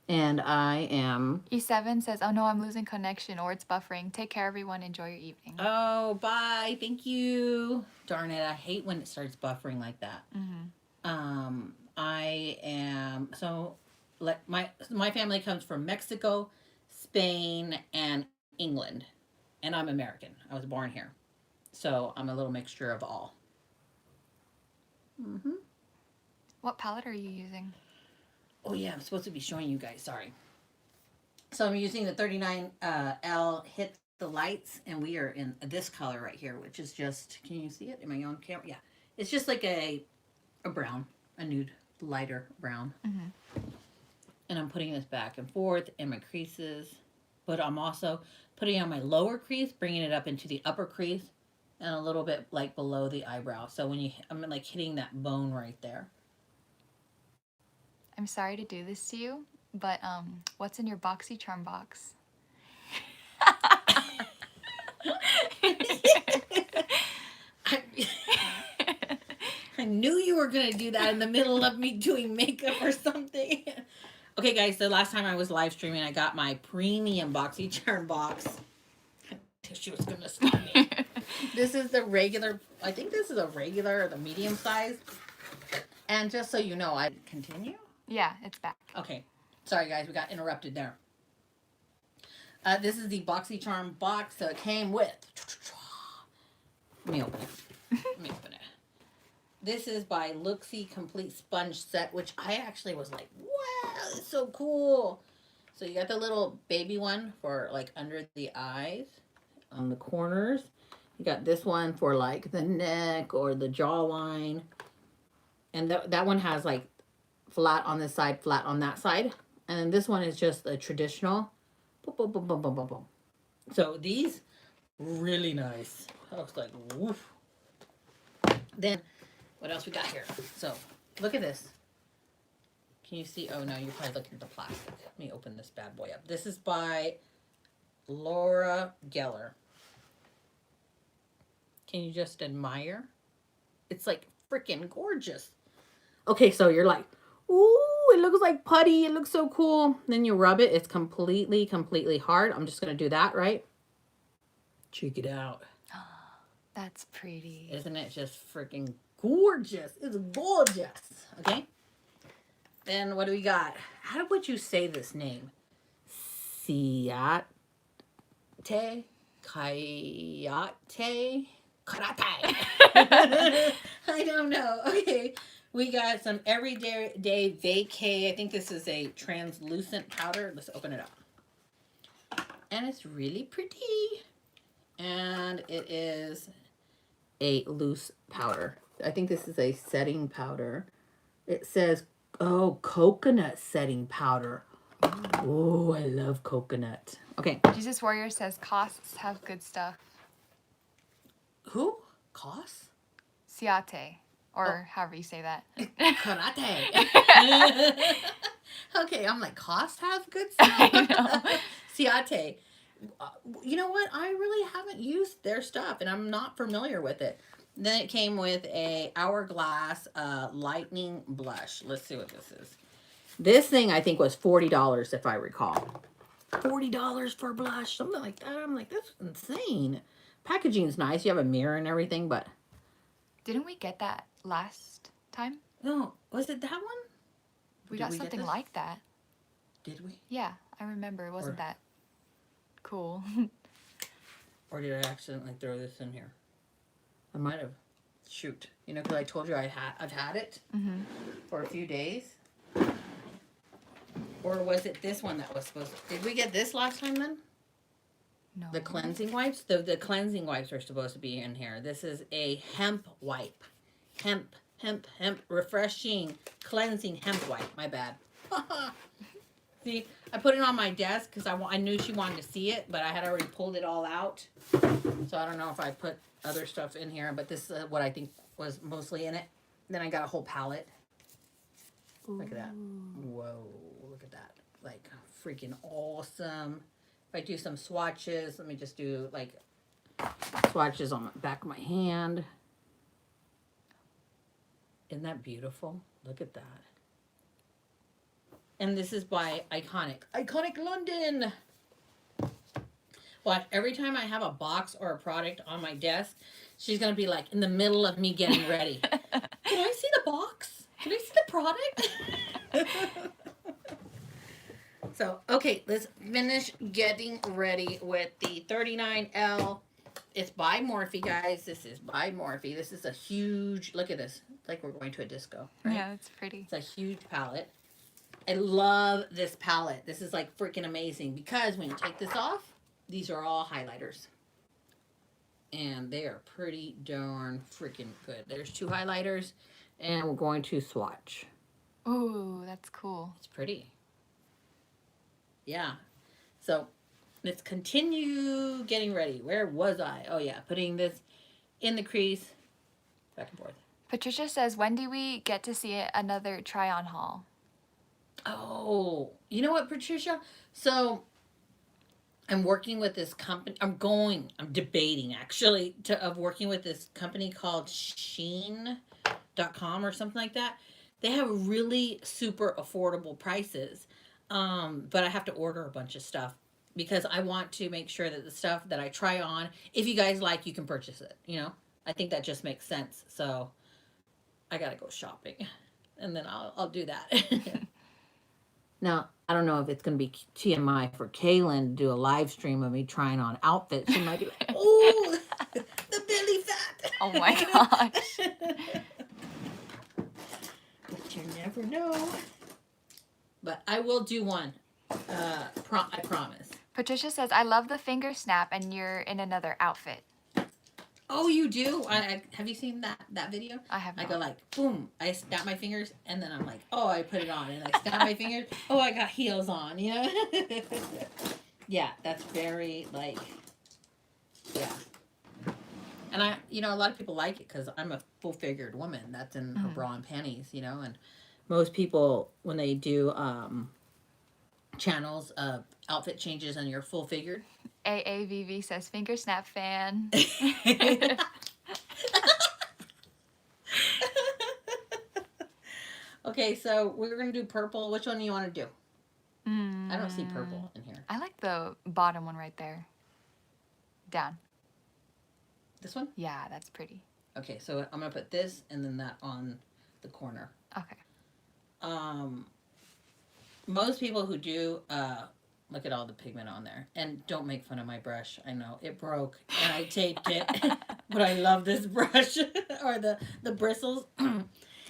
And I am... E7 says, oh no, I'm losing connection or it's buffering. Take care, everyone. Enjoy your evening. Oh, bye. Thank you. Darn it. I hate when it starts buffering like that. I am... So, like, my family comes from Mexico, Spain, and England. And I'm American. I was born here. So, I'm a little mixture of all. What palette are you using? Oh, yeah. I'm supposed to be showing you guys. Sorry. So, I'm using the 39L Hit the Lights. And we are in this color right here, which is just... Can you see it? Am I on camera? Yeah. It's just like a brown. A nude, lighter brown. And I'm putting this back and forth in my creases. But I'm also putting on my lower crease, bringing it up into the upper crease. And a little bit like below the eyebrow. So when I'm like hitting that bone right there. I'm sorry to do this to you, but what's in your BoxyCharm box? I knew you were going to do that in the middle of me doing makeup or something. Okay, guys, the last time I was live streaming, I got my premium BoxyCharm box. She was going to stop me. This is the regular, I think this is a regular or the medium size. And just so you know, I continue? Yeah, it's back. Okay. Sorry, guys, we got interrupted there. This is the BoxyCharm box, so it came with... Let me open it. This is by Looksy Complete Sponge Set, which I actually was like, wow, it's so cool. So you got the little baby one for like under the eyes, on the corners. You got this one for like the neck or the jawline. And that one has like flat on this side, flat on that side. And then this one is just a traditional. Boom, boom, boom, boom, boom, boom, boom. So these, really nice. I was like, woof. Then, what else we got here? So, look at this. Can you see? Oh, no, you're probably looking at the plastic. Let me open this bad boy up. This is by Laura Geller. Can you just admire? It's like freaking gorgeous. Okay, so you're like, ooh, it looks like putty. It looks so cool. Then you rub it. It's completely hard. I'm just going to do that, right? Check it out. That's pretty. Isn't it just freaking gorgeous? It's gorgeous. Okay. Then what do we got? How would you say this name? Kayate? Karate? I don't know. Okay. We got some everyday vacay. I think this is a translucent powder. Let's open it up. And it's really pretty. And it is a loose powder. I think this is a setting powder. It says, oh, coconut setting powder. Oh, I love coconut. Okay. Jesus Warrior says costs have good stuff. Who? Costs? Ciate, or however you say that. Karate. Okay, I'm like, cost have good stuff? I know. Ciate. You know what? I really haven't used their stuff, and I'm not familiar with it. Then it came with a Hourglass lightning blush. Let's see what this is. This thing I think was $40 if I recall. $40 for blush, something like that. I'm like, that's insane. Packaging's nice. You have a mirror and everything, but Didn't we get that last time? no, was it that one? We Did got we get something this? like that. Did we? Yeah, I remember. It wasn't that cool. Or did I accidentally throw this in here? I might have. Shoot. You know, because I told you I've had it for a few days. Or was it this one that was supposed to... Did we get this last time then? No. The cleansing wipes? The cleansing wipes are supposed to be in here. This is a hemp wipe. Hemp. Refreshing, cleansing hemp wipe. My bad. See, I put it on my desk because I knew she wanted to see it, but I had already pulled it all out. So I don't know if I put other stuff in here, but this is what I think was mostly in it. Then I got a whole palette. Look at that. Whoa, look at that. Like, freaking awesome. If I do some swatches, let me just do, like, swatches on the back of my hand. Isn't that beautiful? Look at that. And this is by Iconic London. Watch, every time I have a box or a product on my desk, she's going to be like in the middle of me getting ready. Can I see the box? Can I see the product? So, okay, let's finish getting ready with the 39L. It's by Morphe, guys. This is by Morphe. This is a huge, look at this. It's like we're going to a disco, right? Yeah, it's pretty. It's a huge palette. I love this palette. This is like freaking amazing because when you take this off, these are all highlighters. And they are pretty darn freaking good. There's 2 highlighters and we're going to swatch. Ooh, that's cool. It's pretty. Yeah. So let's continue getting ready. Where was I? Oh yeah, putting this in the crease, back and forth. Patricia says, when do we get to see another try-on haul? Oh, you know what, Patricia? So I'm working with this company. I'm debating actually of working with this company called Shein.com or something like that. They have really super affordable prices. But I have to order a bunch of stuff because I want to make sure that the stuff that I try on, if you guys like, you can purchase it. You know, I think that just makes sense. So I gotta go shopping, and then I'll do that. Now I don't know if it's gonna be TMI for Kaylin to do a live stream of me trying on outfits. She might be like, "Oh, the belly fat." Oh my gosh. But you never know. But I will do one. I promise. Patricia says, I love the finger snap and you're in another outfit. Oh, you do? Have you seen that video? I have not. I go like, boom. I snap my fingers, and then I'm like, oh, I put it on. And I snap my fingers. Oh, I got heels on, you know? Yeah, that's very, like, yeah. And a lot of people like it because I'm a full-figured woman. That's in her bra and panties, you know? And most people, when they do channels of outfit changes and you're full-figured. AAVV says, finger snap fan. Okay, so we're going to do purple. Which one do you want to do? I don't see purple in here. I like the bottom one right there. Down. This one? Yeah, that's pretty. Okay, so I'm going to put this and then that on the corner. Okay. Most people who do, look at all the pigment on there. And don't make fun of my brush. I know, it broke and I taped it. But I love this brush. Or the bristles.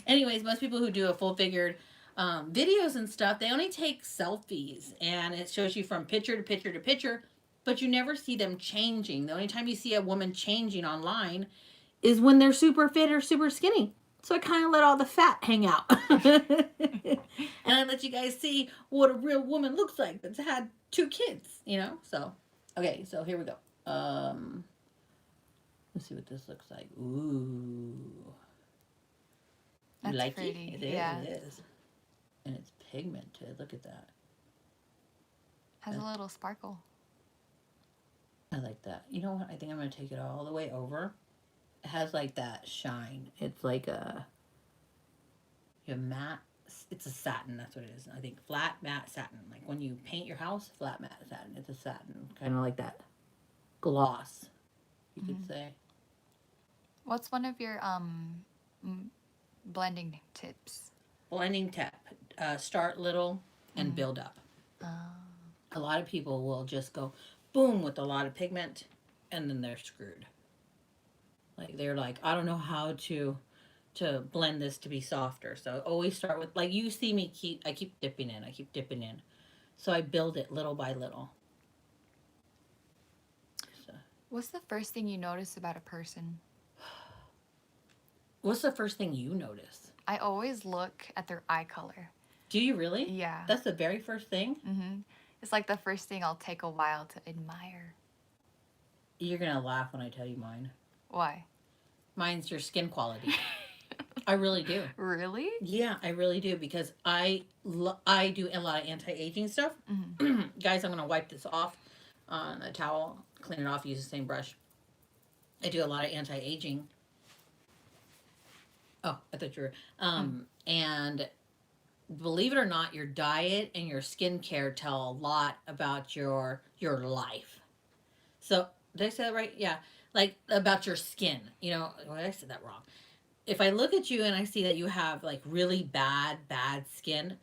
Anyways, most people who do a full figured videos and stuff, they only take selfies, and it shows you from picture to picture to picture, but you never see them changing. The only time you see a woman changing online is when they're super fit or super skinny. So I kind of let all the fat hang out. And I let you guys see what a real woman looks like that's had 2 kids, you know? So, okay, so here we go. Let's see what this looks like. Ooh. You That's like pretty. it? It is, Yeah. it is. And it's pigmented. Look at that. Has a little sparkle. I like that. You know what? I think I'm going to take it all the way over. It has like that shine. It's like a matte. It's a satin. That's what it is. I think flat matte satin. Like when you paint your house, flat matte satin. It's a satin. Kind of like that gloss, you could say. What's one of your blending tips? Blending tip. Start little and build up. A lot of people will just go boom with a lot of pigment and then they're screwed. Like they're like, I don't know how to blend this to be softer. So always start with, like, you see me I keep dipping in. So I build it little by little. So. What's the first thing you notice about a person? What's the first thing you notice? I always look at their eye color. Do you really? Yeah. That's the very first thing? Mm-hmm. It's like the first thing I'll take a while to admire. You're going to laugh when I tell you mine. Why? Mine's your skin quality. I really do. Really? Yeah, I really do, because I do a lot of anti-aging stuff. Mm-hmm. Guys, I'm going to wipe this off on a towel, clean it off, use the same brush. I do a lot of anti-aging. Oh, I thought you were. And believe it or not, your diet and your skincare tell a lot about your life. So, did I say that right? Yeah. Like, about your skin. You know, well, I said that wrong. If I look at you and I see that you have, like, really bad skin,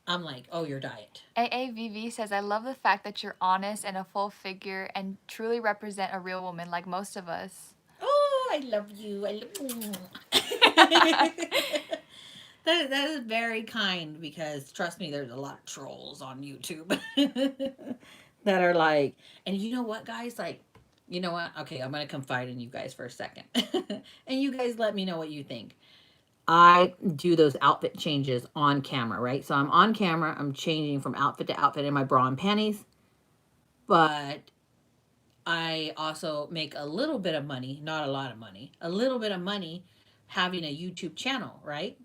I'm like, oh, your diet. AAVV says, I love the fact that you're honest and a full figure and truly represent a real woman like most of us. Oh, I love you. I love you. That is very kind, because trust me, there's a lot of trolls on YouTube that are like, and you know what, guys? Like, you know what? Okay, I'm going to confide in you guys for a second. And you guys let me know what you think. I do those outfit changes on camera, right? So I'm on camera, I'm changing from outfit to outfit in my bra and panties. But I also make a little bit of money, not a lot of money, a little bit of money having a YouTube channel, right?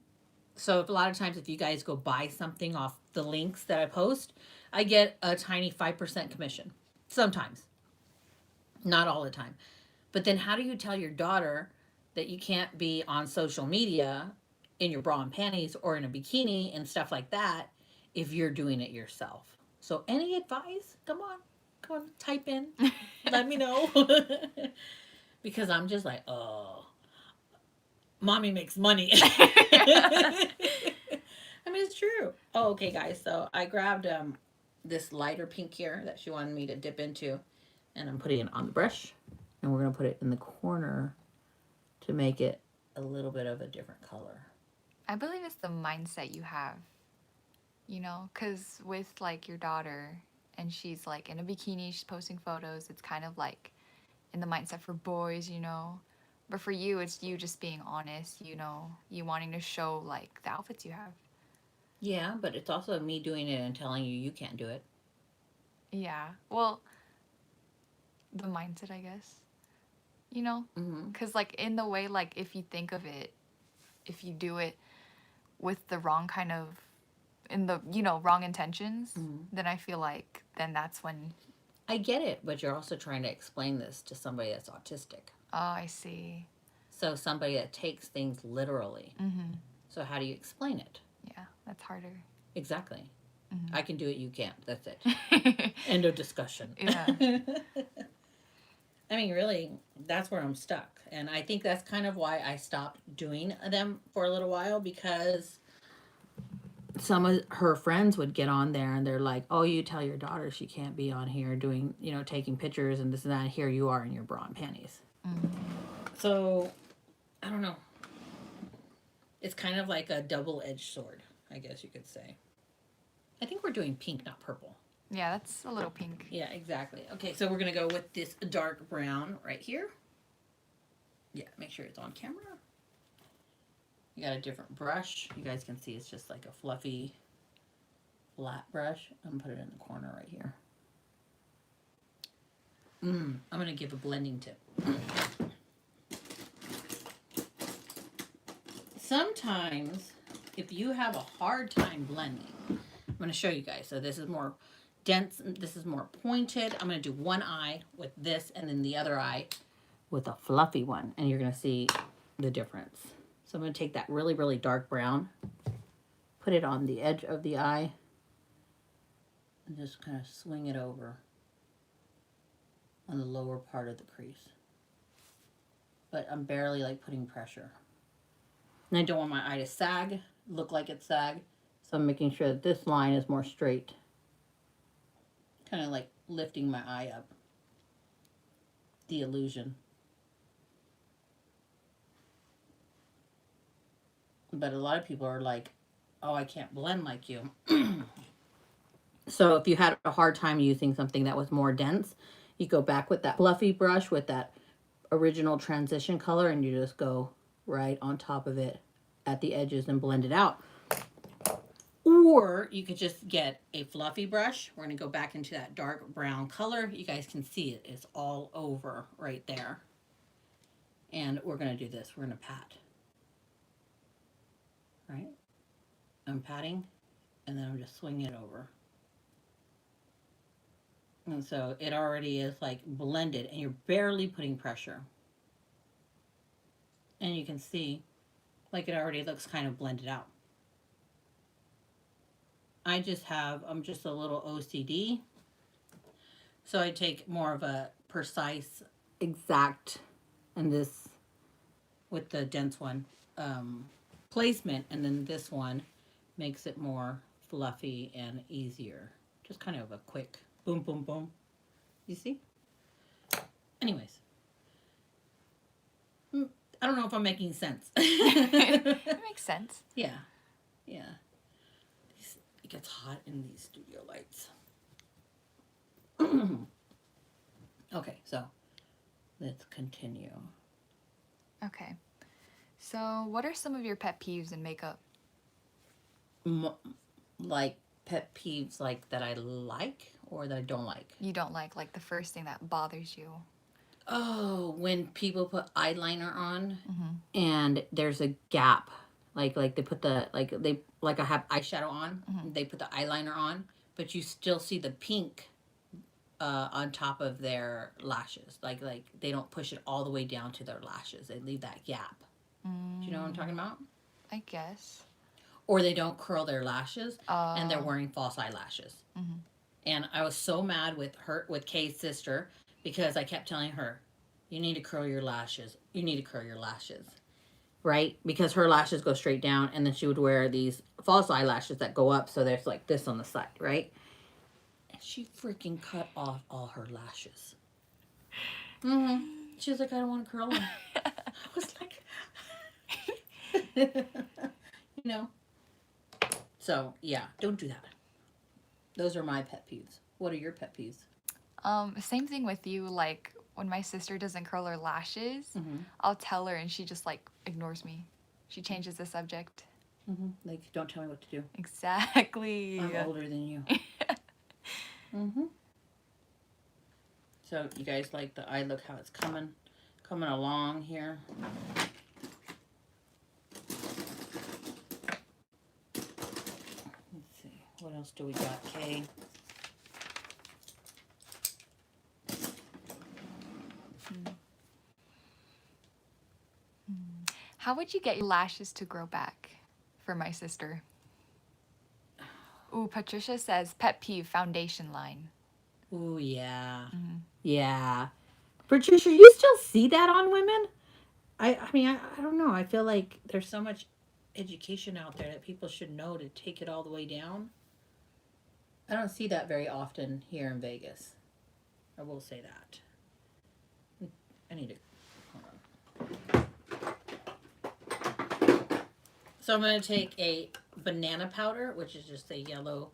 So if a lot of times if you guys go buy something off the links that I post, I get a tiny 5% commission. Sometimes. Not all the time. But then how do you tell your daughter that you can't be on social media in your bra and panties or in a bikini and stuff like that if you're doing it yourself? So any advice? Come on, type in. Let me know. Because I'm just like, oh, mommy makes money. I mean, it's true. Oh, okay, guys. So I grabbed this lighter pink here that she wanted me to dip into, and I'm putting it on the brush, and we're going to put it in the corner to make it a little bit of a different color. I believe it's the mindset you have, you know, because with, like, your daughter, and she's, like, in a bikini, she's posting photos, it's kind of, like, in the mindset for boys, you know. But for you, it's you just being honest, you know, you wanting to show, like, the outfits you have. Yeah, but it's also me doing it and telling you you can't do it. Yeah. Well, the mindset, I guess. You know? Because, like, in the way, like, if you think of it, if you do it with the wrong kind of, in the, you know, wrong intentions, then I feel like then that's when... I get it, but you're also trying to explain this to somebody that's autistic. Oh, I see. So somebody that takes things literally. So how do you explain it? Yeah, that's harder. Exactly. I can do it, you can't. That's it. End of discussion. Yeah. I mean, really, that's where I'm stuck. And I think that's kind of why I stopped doing them for a little while, because some of her friends would get on there and they're like, oh, you tell your daughter she can't be on here doing, you know, taking pictures and this and that. And here you are in your bra and panties. So, I don't know. It's kind of like a double-edged sword, I guess you could say. I think we're doing pink, not purple. Yeah, that's a little pink. Yeah, exactly. Okay, so we're going to go with this dark brown right here. Yeah, make sure it's on camera. You got a different brush. You guys can see it's just like a fluffy, flat brush. I'm going to put it in the corner right here. I'm going to give a blending tip. Sometimes, if you have a hard time blending, I'm going to show you guys. So this is more dense, this is more pointed. I'm going to do one eye with this and then the other eye with a fluffy one. And you're going to see the difference. So I'm going to take that really, really dark brown, put it on the edge of the eye, and just kind of swing it over on the lower part of the crease. But I'm barely like putting pressure. And I don't want my eye to sag, look like it sagged. So I'm making sure that this line is more straight. Kind of like lifting my eye up. The illusion. But a lot of people are like, oh, I can't blend like you. So if you had a hard time using something that was more dense, you go back with that fluffy brush with that original transition color and you just go right on top of it at the edges and blend it out. Or you could just get a fluffy brush. We're going to go back into that dark brown color. You guys can see it. It's all over right there. And we're going to do this. We're going to pat. Right? I'm patting, and then I'm just swinging it over. And so it already is like blended, and you're barely putting pressure. And you can see, like it already looks kind of blended out. I'm just a little OCD. So I take more of a precise, exact, and this with the dense one, placement, and then this one makes it more fluffy and easier. Just kind of a quick boom, boom, boom. You see? Anyways. I don't know if I'm making sense. It makes sense. Yeah. Yeah. It gets hot in these studio lights. Okay, so let's continue. Okay. So, what are some of your pet peeves in makeup? Like pet peeves like that I like or that I don't like? You don't like the first thing that bothers you. Oh, when people put eyeliner on and there's a gap. Like they put the I have eyeshadow on, they put the eyeliner on, but you still see the pink on top of their lashes. Like they don't push it all the way down to their lashes. They leave that gap. Do you know what I'm talking about? I guess. Or they don't curl their lashes and they're wearing false eyelashes. And I was so mad with Kay's sister because I kept telling her, you need to curl your lashes. You need to curl your lashes. Right? Because her lashes go straight down and then she would wear these false eyelashes that go up so there's like this on the side, right? And she freaking cut off all her lashes. She was like, I don't want to curl them. I was like, you know. So, yeah, don't do that. Those are my pet peeves. What are your pet peeves? Same thing with you. Like when my sister doesn't curl her lashes, I'll tell her and she just like ignores me. She changes the subject. Like, don't tell me what to do. Exactly. I'm older than you. So, you guys like the eye look, how it's coming along here. Let's see, what else do we got, Kay? How would you get your lashes to grow back for my sister? Ooh, Patricia says pet peeve foundation line. Ooh, yeah. Yeah. Patricia, you still see that on women? I mean, I don't know. I feel like there's so much education out there that people should know to take it all the way down. I don't see that very often here in Vegas. I will say that. I need to... Hold on. So I'm going to take a banana powder, which is just a yellow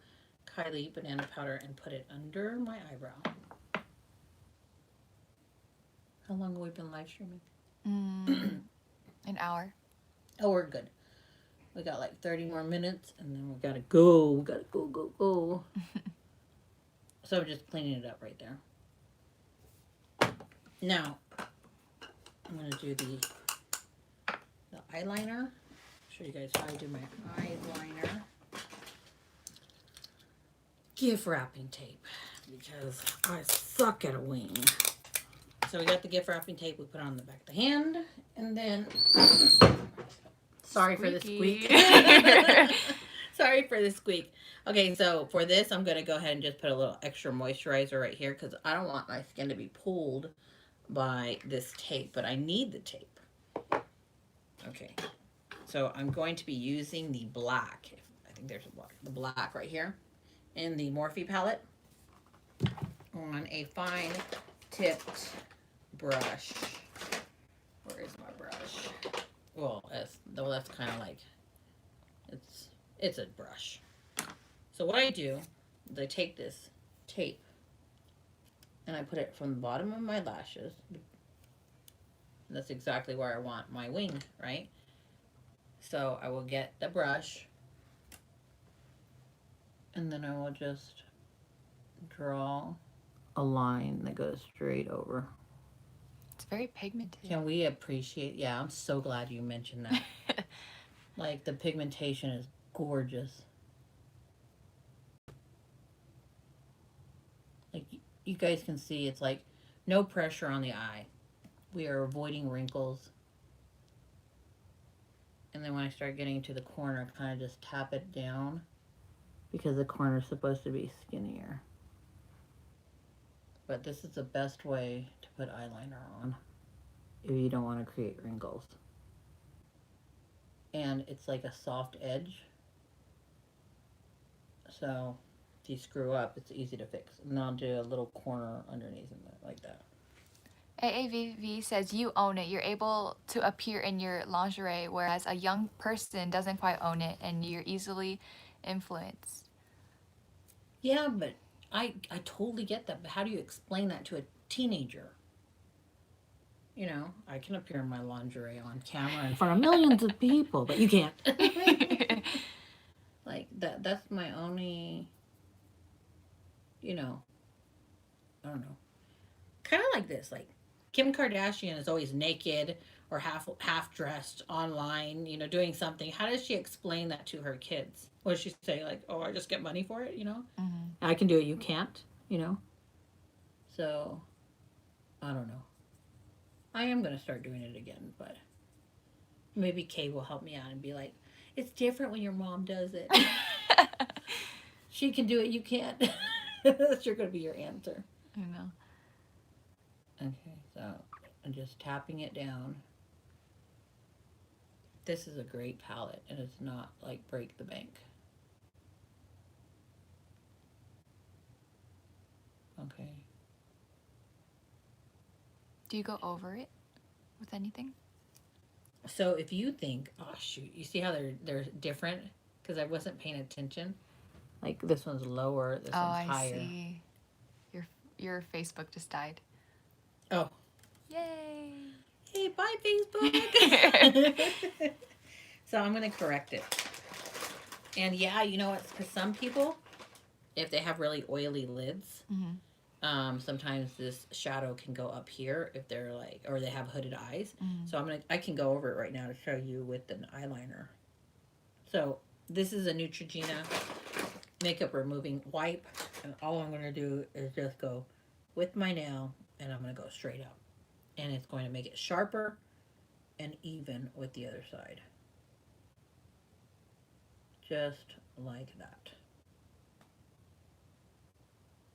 Kylie banana powder, and put it under my eyebrow. How long have we been live streaming? An hour. Oh, we're good. We got like 30 more minutes, and then we gotta go. We gotta go. So I'm just cleaning it up right there. Now, I'm gonna do the eyeliner. Show you guys how I do my eyeliner. Gift wrapping tape, because I suck at a wing. So we got the gift wrapping tape. We put on the back of the hand, and then sorry for the squeak. Sorry for the squeak. Okay, so for this, I'm going to go ahead and just put a little extra moisturizer right here because I don't want my skin to be pulled by this tape, but I need the tape. Okay, so I'm going to be using the black. I think there's a black. The black right here in the Morphe palette on a fine tipped brush. Where is my brush? Well, that's kind of like, it's a brush. So what I do is I take this tape and I put it from the bottom of my lashes. That's exactly where I want my wing, right? So I will get the brush and then I will just draw a line that goes straight over. It's very pigmented. Can we appreciate? Yeah, I'm so glad you mentioned that. Like, the pigmentation is gorgeous. Like, you guys can see it's like no pressure on the eye. We are avoiding wrinkles. And then when I start getting to the corner, I kind of just tap it down because the corner is supposed to be skinnier. But this is the best way to put eyeliner on if you don't want to create wrinkles. And it's like a soft edge. So if you screw up, it's easy to fix. And I'll do a little corner underneath like that. AAVV says you own it. You're able to appear in your lingerie, whereas a young person doesn't quite own it, and you're easily influenced. Yeah, but I totally get that. But how do you explain that to a teenager? You know, I can appear in my lingerie on camera in front of millions of people, but you can't. Like, that's my only, you know, I don't know. Kind of like this, like, Kim Kardashian is always naked or half dressed online, you know, doing something. How does she explain that to her kids? What does she say? Like, oh, I just get money for it, you know? Mm-hmm. I can do it, you can't, you know? So, I don't know. I am going to start doing it again, but maybe Kay will help me out and be like, it's different when your mom does it. She can do it, you can't. That's sure going to be your answer. I know. Okay, so I'm just tapping it down. This is a great palette, and it's not like break the bank. Okay. Do you go over it with anything? So if you think, oh shoot, you see how they're different? Because I wasn't paying attention. Like, this one's lower, this one's higher. I see. Your Facebook just died. Oh. Yay! Hey, bye Facebook! So I'm going to correct it. And yeah, you know what? For some people, if they have really oily lids, sometimes this shadow can go up here if they're like, or they have hooded eyes. So I can go over it right now to show you with an eyeliner. So this is a Neutrogena makeup removing wipe, and all I'm going to do is just go with my nail, and I'm going to go straight up, and it's going to make it sharper and even with the other side, just like that.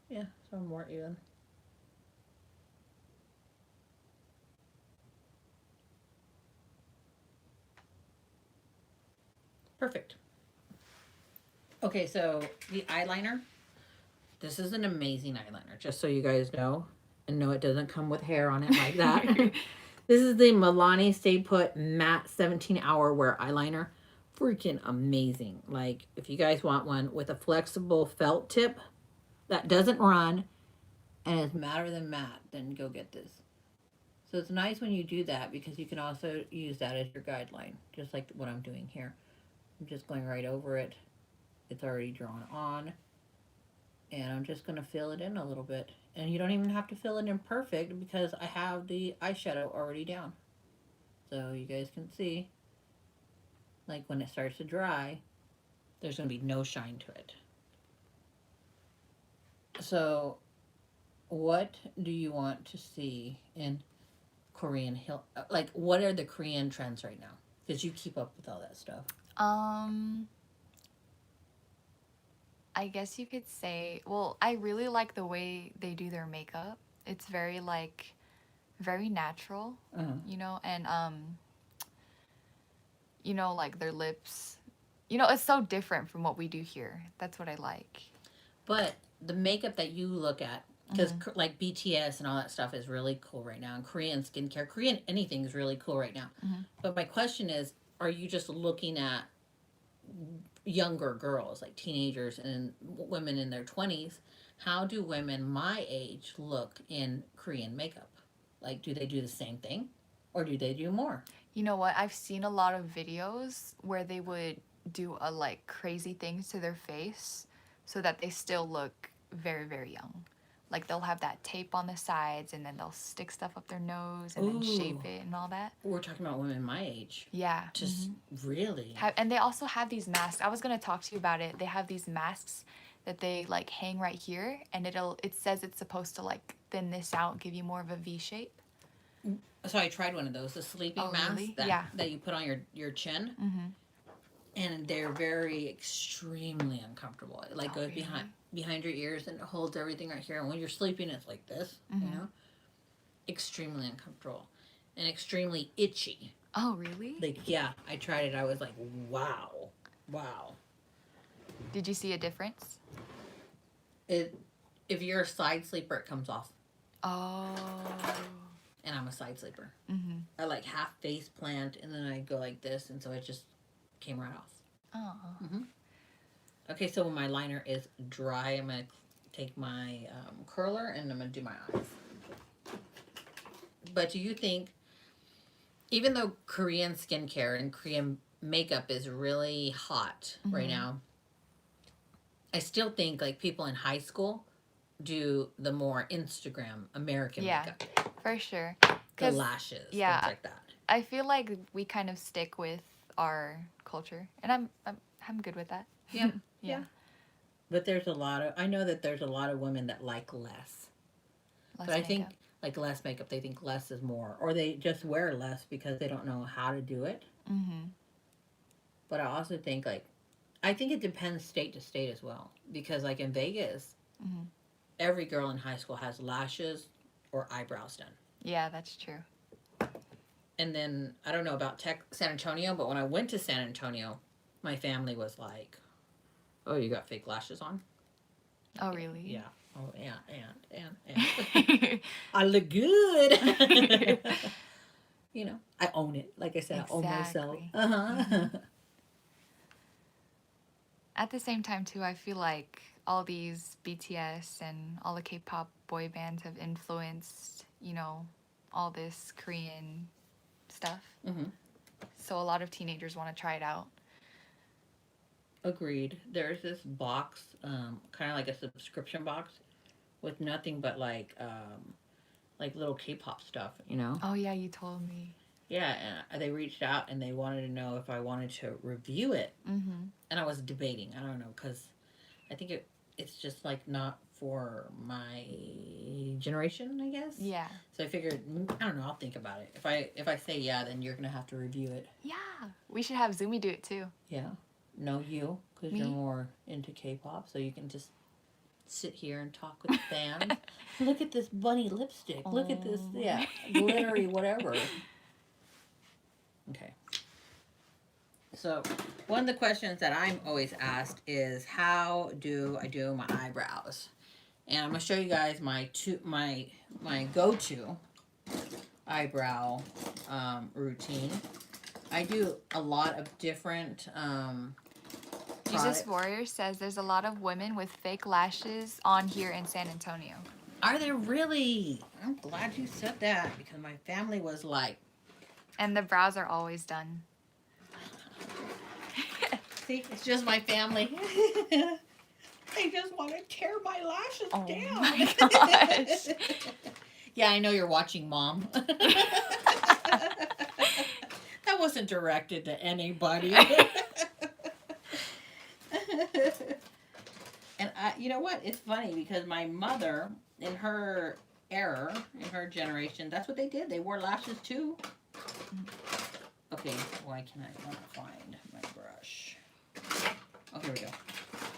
Yeah, so more even. Perfect. Okay, so the eyeliner. This is an amazing eyeliner, just so you guys know. And no, it doesn't come with hair on it like that. This is the Milani Stay Put Matte 17 Hour Wear Eyeliner freaking amazing. Like, if you guys want one with a flexible felt tip that doesn't run and is matter than matte, then go get this. So it's nice when you do that because you can also use that as your guideline, just like what I'm doing here. I'm just going right over it. It's already drawn on. And I'm just going to fill it in a little bit. And you don't even have to fill it in perfect because I have the eyeshadow already down. So you guys can see, like when it starts to dry, there's going to be no shine to it. So what do you want to see in Korean hill? Like, what are the Korean trends right now? Because you keep up with all that stuff. I guess you could say, well, I really like the way they do their makeup. It's very like very natural, you know, and you know, like their lips. You know, it's so different from what we do here. That's what I like. But the makeup that you look at, because like BTS and all that stuff is really cool right now, and Korean skincare, Korean anything is really cool right now. But my question is, are you just looking at younger girls, like teenagers and women in their 20s? How do women my age look in Korean makeup? Like, do they do the same thing or do they do more? You know what? I've seen a lot of videos where they would do a like crazy things to their face so that they still look very, very young. Like they'll have that tape on the sides and then they'll stick stuff up their nose and then shape it and all that. We're talking about women my age. Yeah. Just really. And they also have these masks. I was going to talk to you about it. They have these masks that they like hang right here and it says it's supposed to like thin this out, give you more of a V shape. So I tried one of those, the sleeping mask really? that you put on your chin. And they're very extremely uncomfortable. It like goes behind your ears and it holds everything right here. And when you're sleeping, it's like this, you know? Extremely uncomfortable and extremely itchy. Oh, really? Like, yeah, I tried it. I was like, wow. Did you see a difference? If you're a side sleeper, it comes off. Oh. And I'm a side sleeper. I like half face plant and then I go like this, and so it just came right off. Oh. Okay, so when my liner is dry, I'm going to take my curler and I'm going to do my eyes. But do you think, even though Korean skincare and Korean makeup is really hot right now, I still think like people in high school do the more Instagram American makeup. For sure. The lashes, things like that. I feel like we kind of stick with our culture, and I'm good with that. Yeah. But I know that there's a lot of women that like less. But I think like less makeup, they think less is more, or they just wear less because they don't know how to do it. But I also think I think it depends state to state as well, because like in Vegas, every girl in high school has lashes or eyebrows done. Yeah, that's true. And then, I don't know about San Antonio, but when I went to San Antonio, my family was like, oh, you got fake lashes on? Oh, really? Yeah. Oh, and. I look good. You know, I own it. Like I said, I own myself. At the same time, too, I feel like all these BTS and all the K-pop boy bands have influenced, you know, all this Korean stuff. So a lot of teenagers want to try it out. Agreed. There's this box, kind of like a subscription box, with nothing but like little K-pop stuff, you know? Oh yeah, you told me. Yeah, and they reached out and they wanted to know if I wanted to review it. And I was debating. I don't know, because I think it's just like not for my generation, I guess. Yeah. So I figured, I don't know, I'll think about it. If I say yeah, then you're gonna have to review it. Yeah, we should have Zoomy do it too. Yeah. No, you, because you're more into K-pop, so you can just sit here and talk with the fans. Look at this bunny lipstick. Look at this, glittery whatever. Okay. So, one of the questions that I'm always asked is, how do I do my eyebrows? And I'm going to show you guys my go-to eyebrow routine. I do a lot of different Jesus products. Warrior says there's a lot of women with fake lashes on here in San Antonio. Are there really? I'm glad you said that because my family was like, And the brows are always done. see, it's just my family. They just want to tear my lashes down. Oh my gosh. Yeah, I know you're watching, Mom. That wasn't directed to anybody. And you know what? It's funny because my mother, in her era, in her generation, that's what they did. They wore lashes too. Okay, why can I not find my brush? Oh, here we go.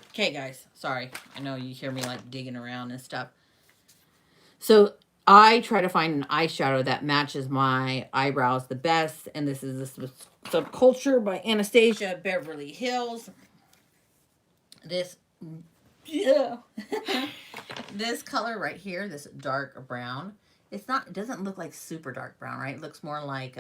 Okay, guys, sorry. I know you hear me like digging around and stuff. So I try to find an eyeshadow that matches my eyebrows the best, and this is Subculture by Anastasia Beverly Hills. This, yeah, this color right here, this dark brown. It's not. It doesn't look like super dark brown, right? It looks more like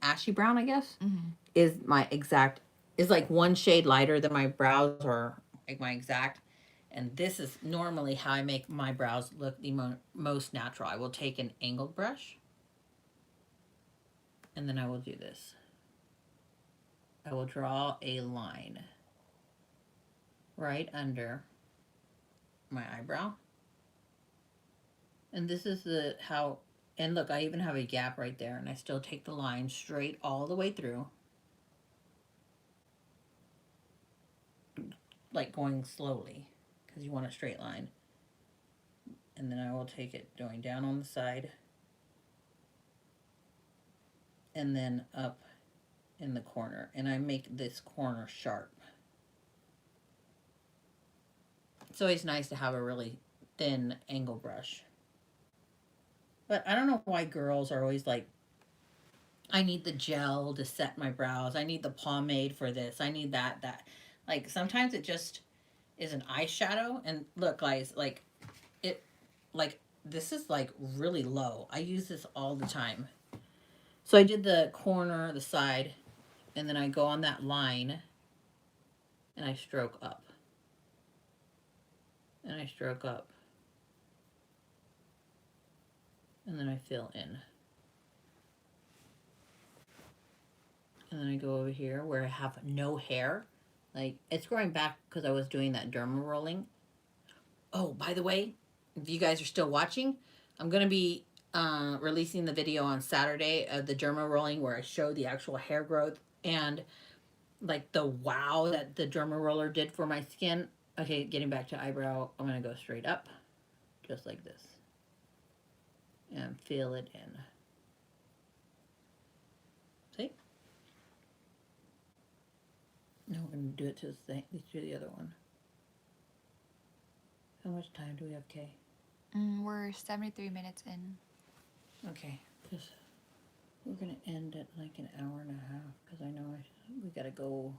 ashy brown, I guess. Mm-hmm. Is my exact. Is like one shade lighter than my brows, or like my exact. And this is normally how I make my brows look the most natural. I will take an angled brush, and then I will do this. I will draw a line right under my eyebrow. And this is the how, and look, I even have a gap right there, and I still take the line straight all the way through. Like going slowly, because you want a straight line. And then I will take it going down on the side, and then up in the corner, and I make this corner sharp. It's always nice to have a really thin angle brush. But I don't know why girls are always like, I need the gel to set my brows. I need the pomade for this. I need that. Like sometimes it just is an eyeshadow. And look, guys, like it, like this is like really low. I use this all the time. So I did the corner, the side, and then I go on that line and I stroke up. And I stroke up. And then I fill in. And then I go over here where I have no hair. Like, it's growing back because I was doing that derma rolling. Oh, by the way, if you guys are still watching, I'm going to be releasing the video on Saturday of the derma rolling where I show the actual hair growth and like the wow that the derma roller did for my skin. Okay, getting back to eyebrow, I'm going to go straight up, just like this. And fill it in. See? Now we're going to do it to the other one. How much time do we have, Kay? We're 73 minutes in. Okay, because we're going to end at like an hour and a half because I know we got to go.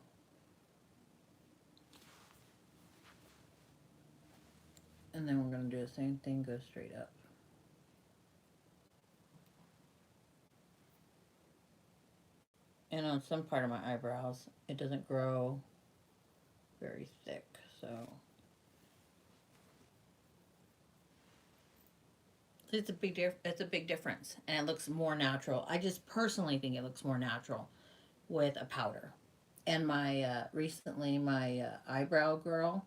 And then we're going to do the same thing, go straight up. And on some part of my eyebrows, it doesn't grow very thick, so. It's a big difference, and it looks more natural. I just personally think it looks more natural with a powder. And my recently my eyebrow girl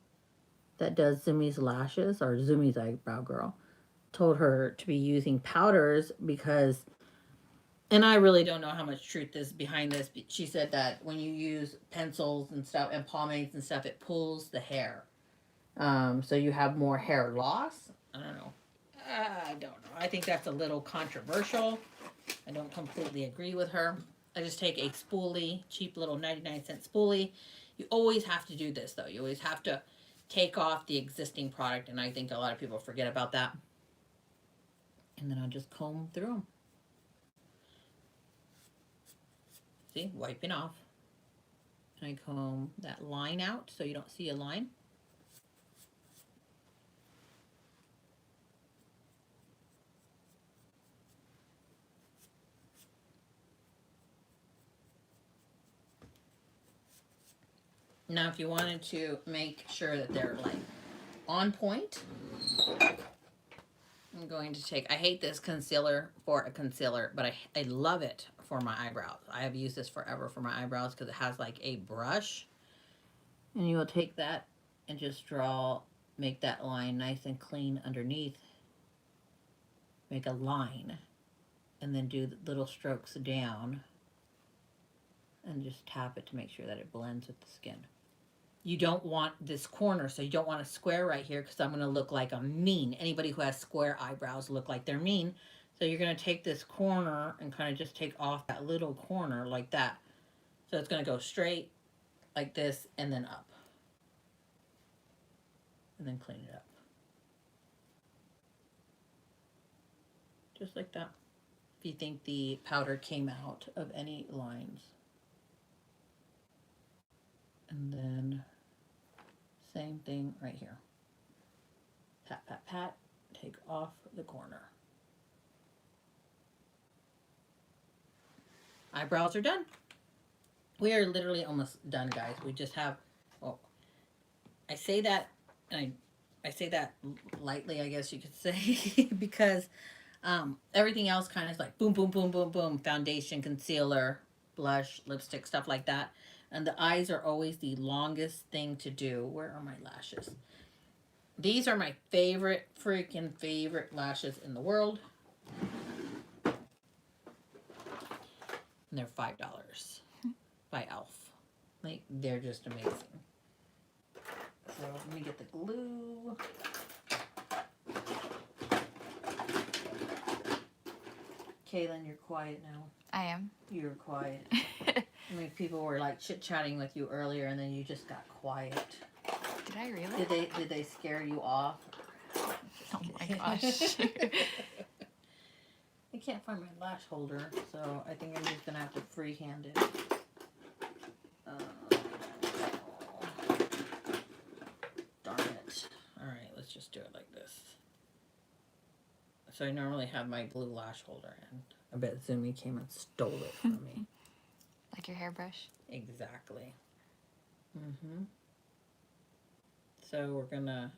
that does Zumi's lashes, or Zumi's eyebrow girl, told her to be using powders because, and I really don't know how much truth is behind this. But she said that when you use pencils and stuff and pomades and stuff, it pulls the hair, so you have more hair loss. I don't know. I don't know. I think that's a little controversial. I don't completely agree with her. I just take a spoolie, cheap little 99-cent spoolie. You always have to do this, though. You always have to take off the existing product, and I think a lot of people forget about that. And then I'll just comb through them. See, wiping off. And I comb that line out so you don't see a line. Now, if you wanted to make sure that they're like on point, I'm going to take, I hate this concealer for a concealer, but I love it for my eyebrows. I have used this forever for my eyebrows because it has like a brush. And you will take that and just make that line nice and clean underneath. Make a line and then do the little strokes down and just tap it to make sure that it blends with the skin. You don't want this corner, so you don't want a square right here because I'm going to look like I'm mean. Anybody who has square eyebrows look like they're mean. So you're going to take this corner and kind of just take off that little corner like that. So it's going to go straight like this and then up. And then clean it up. Just like that. If you think the powder came out of any lines. And then same thing right here. Pat, pat, pat. Take off the corner. Eyebrows are done. We are literally almost done, guys. We just have, well, I say that, and I say that lightly, I guess you could say, because everything else kind of is like boom, boom, boom, boom, boom. Foundation, concealer, blush, lipstick, stuff like that. And the eyes are always the longest thing to do. Where are my lashes? These are my favorite, freaking favorite lashes in the world. And they're $5 by e.l.f. Like, they're just amazing. So let me get the glue. Kaylin, you're quiet now. I am. You're quiet. I mean, people were like chit-chatting with you earlier, and then you just got quiet. Did I really? Did they scare you off? Oh my gosh. I can't find my lash holder, so I think I'm just gonna have to freehand it. Darn it. Alright, let's just do it like this. So I normally have my blue lash holder, and I bet Zumi came and stole it from me. Like your hairbrush? Exactly. So we're gonna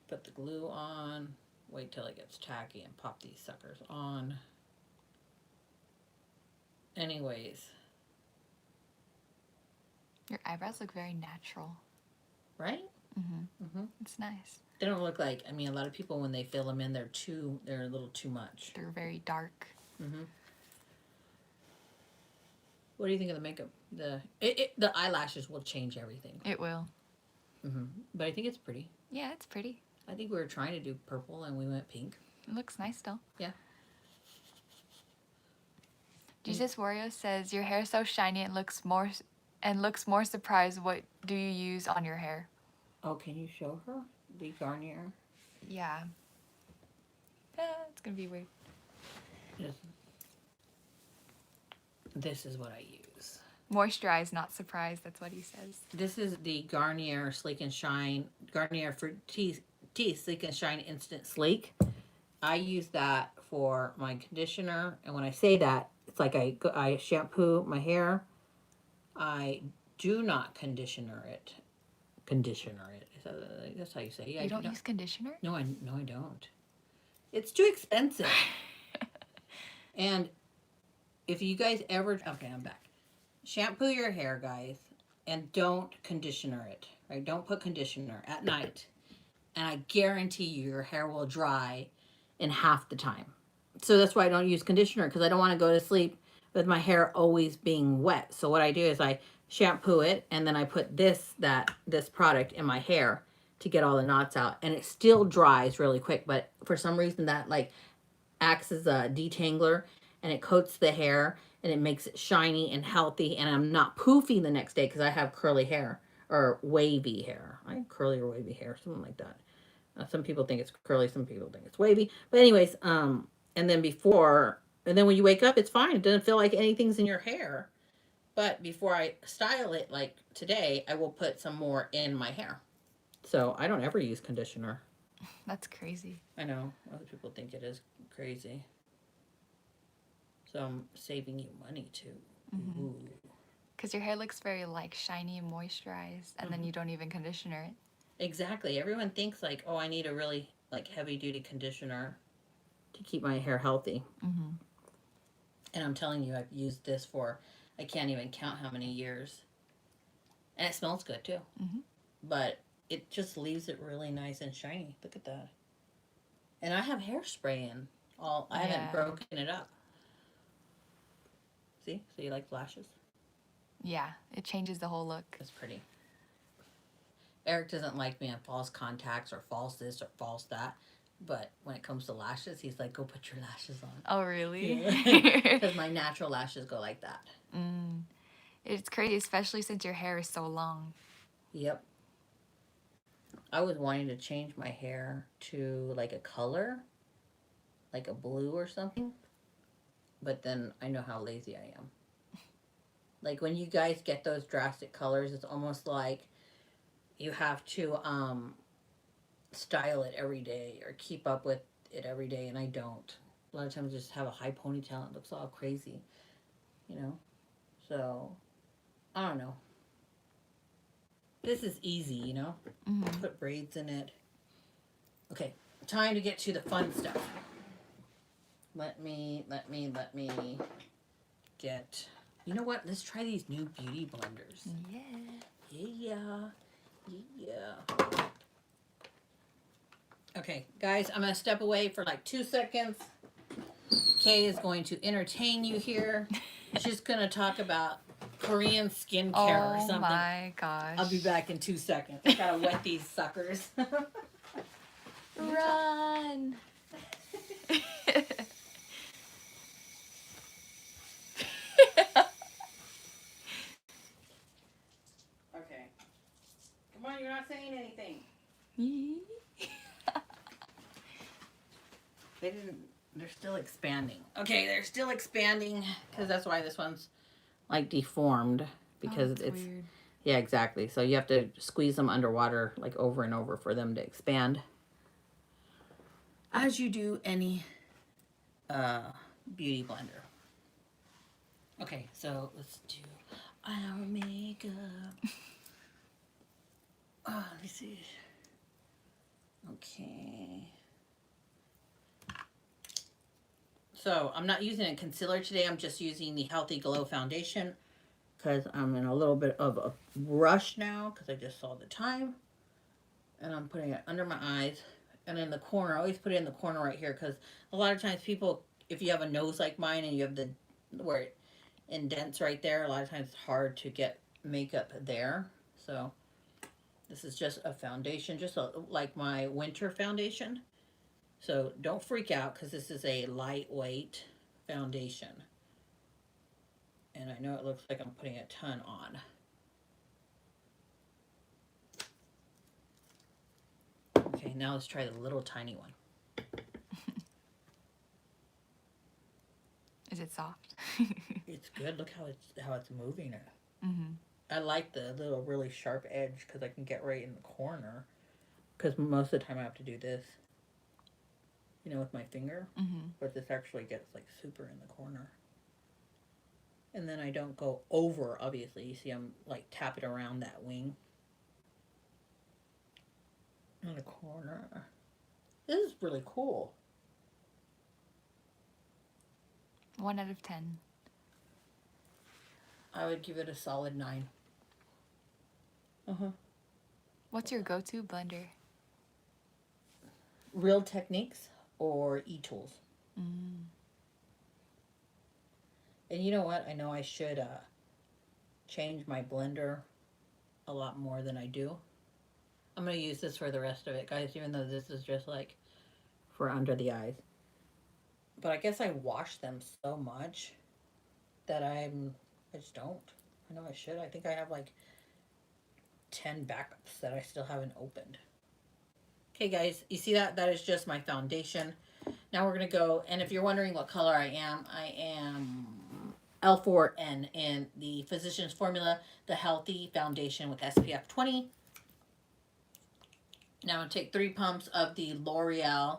put the glue on, wait till it gets tacky, and pop these suckers on. Anyways. Your eyebrows look very natural. Right? It's nice. They don't look like, I mean, a lot of people when they fill them in, they're a little too much. They're very dark. What do you think of the makeup? The eyelashes will change everything. It will. But I think it's pretty. Yeah, it's pretty. I think we were trying to do purple and we went pink. It looks nice still. Yeah. Jesus Wario says your hair is so shiny and looks more surprised. What do you use on your hair? Oh, can you show her the Garnier? Yeah. It's gonna be weird. This is what I use. Moisturize, not surprised. That's what he says. This is the Garnier Sleek and Shine, Garnier for Teeth Sleek and Shine Instant Sleek. I use that for my conditioner, and when I say that, it's like I shampoo my hair. I do not conditioner it. That's how you say it. Yeah, You don't use conditioner? No, I don't. It's too expensive. And if you guys ever, okay, I'm back. Shampoo your hair, guys, and don't conditioner it. Right? Don't put conditioner at night, and I guarantee you your hair will dry in half the time. So that's why I don't use conditioner, because I don't want to go to sleep with my hair always being wet. So what I do is I shampoo it, and then I put this product in my hair to get all the knots out, and it still dries really quick. But for some reason that like acts as a detangler, and it coats the hair, and it makes it shiny and healthy, and I'm not poofy the next day because I have curly hair or wavy hair. I have curly or wavy hair, something like that. Some people think it's curly, some people think it's wavy. But anyways, and then when you wake up, it's fine. It doesn't feel like anything's in your hair. But before I style it, like today, I will put some more in my hair. So I don't ever use conditioner. That's crazy. I know. Other people think it is crazy. So I'm saving you money too. Ooh. Because your hair looks very like shiny and moisturized, and then you don't even conditioner it. Exactly. Everyone thinks like, oh, I need a really like heavy duty conditioner to keep my hair healthy. Mm-hmm. And I'm telling you, I've used this for, I can't even count how many years. And it smells good too. Mm-hmm. But it just leaves it really nice and shiny. Look at that. And I have hairspray in. I haven't broken it up. See? So you like flashes? Yeah, it changes the whole look. It's pretty. Eric doesn't like me on false contacts or false this or false that. But when it comes to lashes, he's like, go put your lashes on. Oh, really? Because my natural lashes go like that. It's crazy, especially since your hair is so long. Yep. I was wanting to change my hair to like a color, like a blue or something. But then I know how lazy I am. Like when you guys get those drastic colors, it's almost like you have to style it every day or keep up with it every day, and I don't. A lot of times I just have a high ponytail and it looks all crazy, you know? So, I don't know. This is easy, you know? Mm-hmm. Put braids in it. Okay, time to get to the fun stuff. Let me get... You know what? Let's try these new beauty blenders. Yeah. Yeah. Okay, guys, I'm going to step away for like 2 seconds. Kay is going to entertain you here. She's going to talk about Korean skincare or something. Oh my gosh. I'll be back in 2 seconds. I gotta wet these suckers. Run! Okay. Come on, you're not saying anything. They're still expanding. Okay, they're still expanding because that's why this one's like deformed because it's weird. Yeah, exactly. So you have to squeeze them underwater like over and over for them to expand. As you do any beauty blender. Okay, so let's do our makeup. Let me see. Okay. So I'm not using a concealer today. I'm just using the Healthy Glow foundation because I'm in a little bit of a rush now because I just saw the time. And I'm putting it under my eyes and in the corner. I always put it in the corner right here because a lot of times people, if you have a nose like mine and you have the where it indents right there, a lot of times it's hard to get makeup there. So this is just a foundation, just like my winter foundation. So don't freak out because this is a lightweight foundation. And I know it looks like I'm putting a ton on. Okay, now let's try the little tiny one. Is it soft? It's good. Look how it's moving it. Mm-hmm. I like the little really sharp edge because I can get right in the corner. Because most of the time I have to do this, you know, with my finger. Mm-hmm. But this actually gets like super in the corner. And then I don't go over, obviously. You see I'm like tapping around that wing. In the corner. This is really cool. 1 out of 10. I would give it a solid 9. What's your go-to blender? Real Techniques or eTools. And you know what? I know I should change my blender a lot more than I do. I'm going to use this for the rest of it, guys, even though this is just like for under the eyes. But I guess I wash them so much that I just don't. I know I should. I think I have like 10 backups that I still haven't opened. Okay, guys, you see that? That is just my foundation. Now we're going to go, and if you're wondering what color I am L4N in the Physicians Formula, the Healthy Foundation with SPF 20. Now I'm going to take 3 pumps of the L'Oreal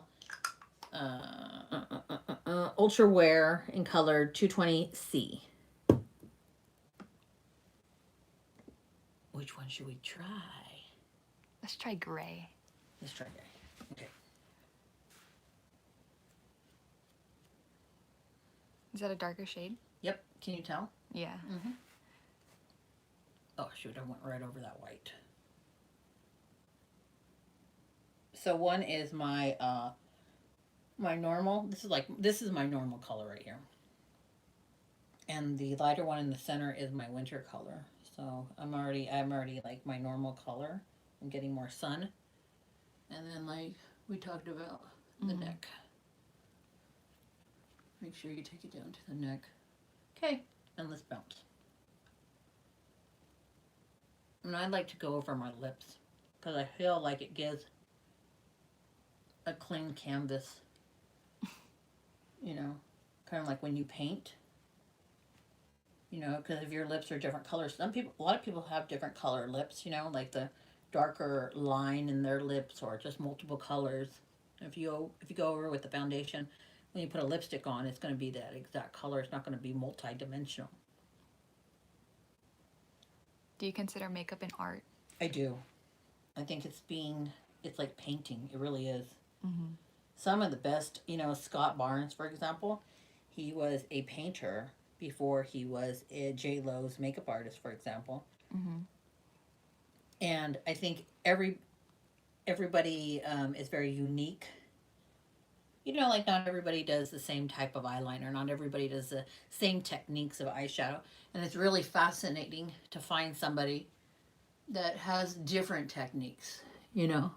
Ultra Wear in color 220C. Which one should we try? Let's try gray. Let's try gray. Okay. Is that a darker shade? Yep. Can you tell? Yeah. Mm-hmm. Oh, shoot. I went right over that white. So one is my my normal. This is my normal color right here. And the lighter one in the center is my winter color. So I'm already like my normal color. I'm getting more sun. And then like we talked about the neck. Make sure you take it down to the neck. Okay, and let's bounce. And I like to go over my lips because I feel like it gives a clean canvas. You know, kind of like when you paint. You know, because if your lips are different colors, a lot of people have different color lips. You know, like the darker line in their lips, or just multiple colors. If you go over with the foundation, when you put a lipstick on, it's going to be that exact color. It's not going to be multi-dimensional. Do you consider makeup an art? I do. I think it's like painting. It really is. Mm-hmm. Some of the best, you know, Scott Barnes, for example, he was a painter before he was a J-Lo's makeup artist, for example. Mm-hmm. And I think everybody is very unique. You know, like not everybody does the same type of eyeliner. Not everybody does the same techniques of eyeshadow. And it's really fascinating to find somebody that has different techniques, you know.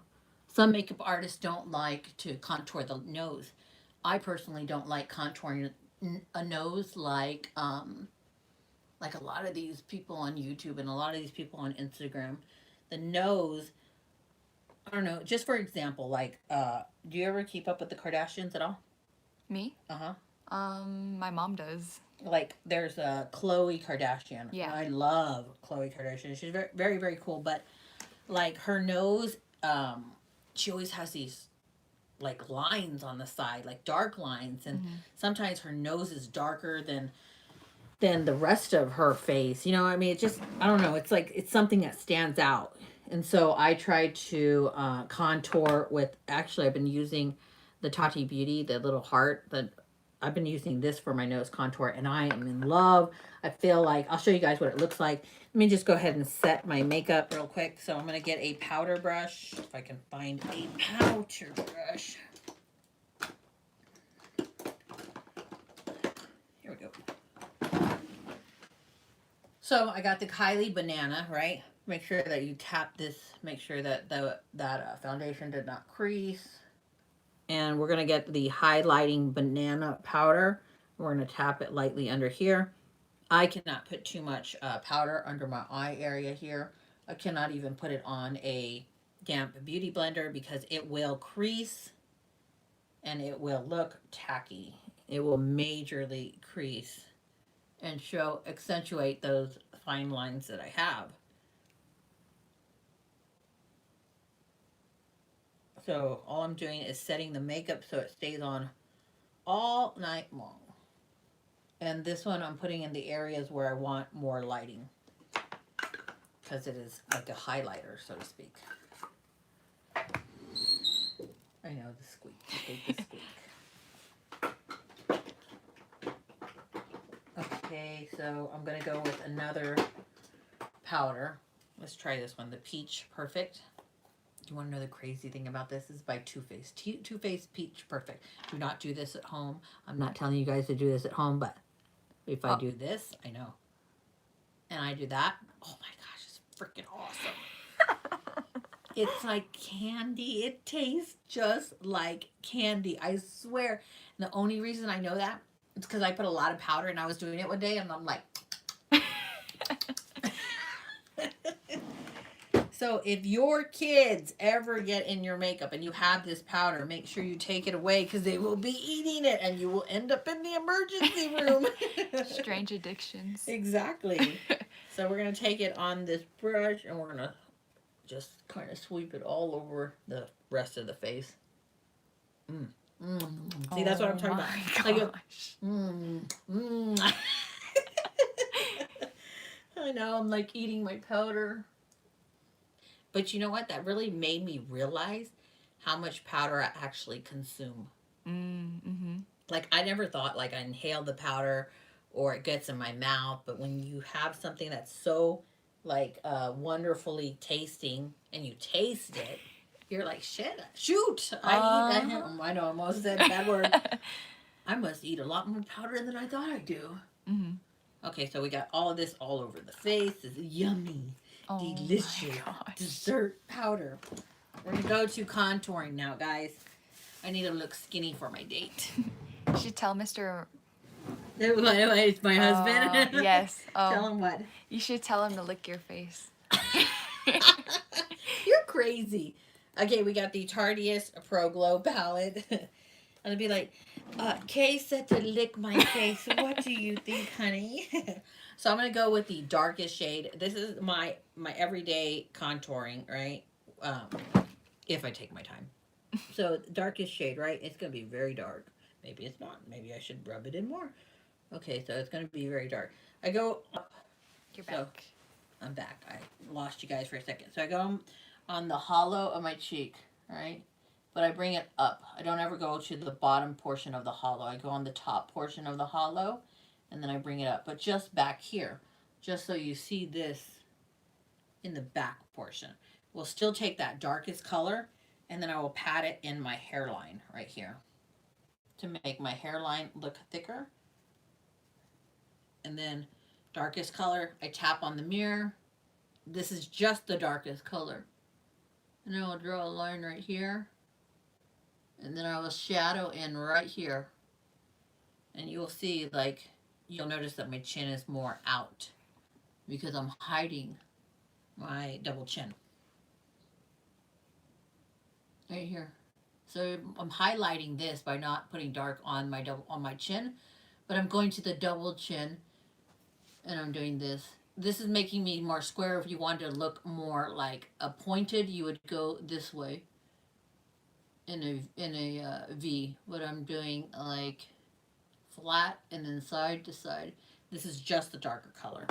Some makeup artists don't like to contour the nose. I personally don't like contouring a nose like a lot of these people on YouTube and a lot of these people on Instagram. The nose, I don't know, just for example, like, do you ever keep up with the Kardashians at all? Me? Uh-huh. My mom does. Like, there's Khloe Kardashian. Yeah. I love Khloe Kardashian. She's very, very, very cool. But, like, her nose, she always has these, like, lines on the side, like dark lines. And sometimes her nose is darker than the rest of her face. You know, I mean, it just, I don't know. It's like, it's something that stands out. And so I tried to contour with, actually, I've been using the Tati Beauty, the little heart, I've been using this for my nose contour, and I am in love. I feel like, I'll show you guys what it looks like. Let me just go ahead and set my makeup real quick. So I'm going to get a powder brush, if I can find a powder brush. Here we go. So I got the Kylie Banana, right? Make sure that you tap this, make sure that that foundation did not crease. And we're going to get the highlighting banana powder. We're going to tap it lightly under here. I cannot put too much powder under my eye area here. I cannot even put it on a damp beauty blender because it will crease and it will look tacky. It will majorly crease and accentuate those fine lines that I have. So all I'm doing is setting the makeup so it stays on all night long. And this one I'm putting in the areas where I want more lighting, because it is like a highlighter, so to speak. I know, the squeak, the squeak. Okay, so I'm going to go with another powder. Let's try this one, the Peach Perfect. You want to know the crazy thing about this? This is by Too Faced. Too Faced Peach Perfect. Do not do this at home. I'm not telling you guys to do this at home, but if I do this, I know. And I do that. Oh my gosh, it's freaking awesome. It's like candy. It tastes just like candy. I swear. And the only reason I know that is because I put a lot of powder and I was doing it one day and I'm like... So if your kids ever get in your makeup and you have this powder, make sure you take it away because they will be eating it and you will end up in the emergency room. Strange addictions. Exactly. So we're going to take it on this brush and we're going to just kind of sweep it all over the rest of the face. See, that's what I'm talking about. Like, I know, I'm like eating my powder. But you know what? That really made me realize how much powder I actually consume. Mm-hmm. Like, I never thought like I inhale the powder or it gets in my mouth, but when you have something that's so like wonderfully tasting and you taste it, you're like, shit, shoot, I eat. I know I almost said a bad word. I must eat a lot more powder than I thought I do. Mm-hmm. Okay, so we got all of this all over the face. This yummy, Oh delicious my gosh. dessert powder. We're gonna go to contouring now, guys. I need to look skinny for my date. You should tell Mr. It's my husband. Yes. Tell him what? You should tell him to lick your face. You're crazy. Okay, we got the Tardiest Pro Glow palette. I'll be like, Kay said to lick my face. What do you think, honey? So I'm gonna go with the darkest shade. This is my everyday contouring, right? If I take my time. So darkest shade, right? It's gonna be very dark. Maybe it's not. Maybe I should rub it in more. Okay, so it's gonna be very dark. I go up. You're So back. I'm back. I lost you guys for a second. So I go on the hollow of my cheek, right? But I bring it up. I don't ever go to the bottom portion of the hollow. I go on the top portion of the hollow, and then I bring it up. But just back here, just so you see this in the back portion. We'll still take that darkest color, and then I will pat it in my hairline right here to make my hairline look thicker. And then darkest color, I tap on the mirror. This is just the darkest color. And then I'll draw a line right here. And then I will shadow in right here. And you'll see, like, you'll notice that my chin is more out because I'm hiding my double chin. Right here. So I'm highlighting this by not putting dark on my chin, but I'm going to the double chin and I'm doing this. This is making me more square. If you wanted to look more like a pointed, you would go this way in a V. What I'm doing like flat and then side to side. This is just the darker color.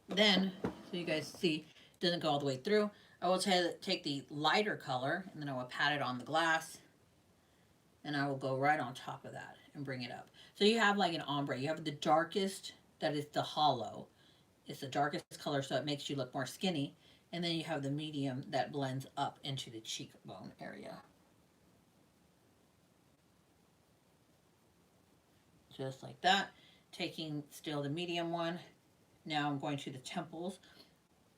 Then, so you guys see, it doesn't go all the way through. I will take the lighter color and then I will pat it on the glass and I will go right on top of that and bring it up. So you have like an ombre. You have the darkest, that is the hollow. It's the darkest color, so it makes you look more skinny. And then you have the medium that blends up into the cheekbone area. Just like that. Taking still the medium one. Now I'm going to the temples.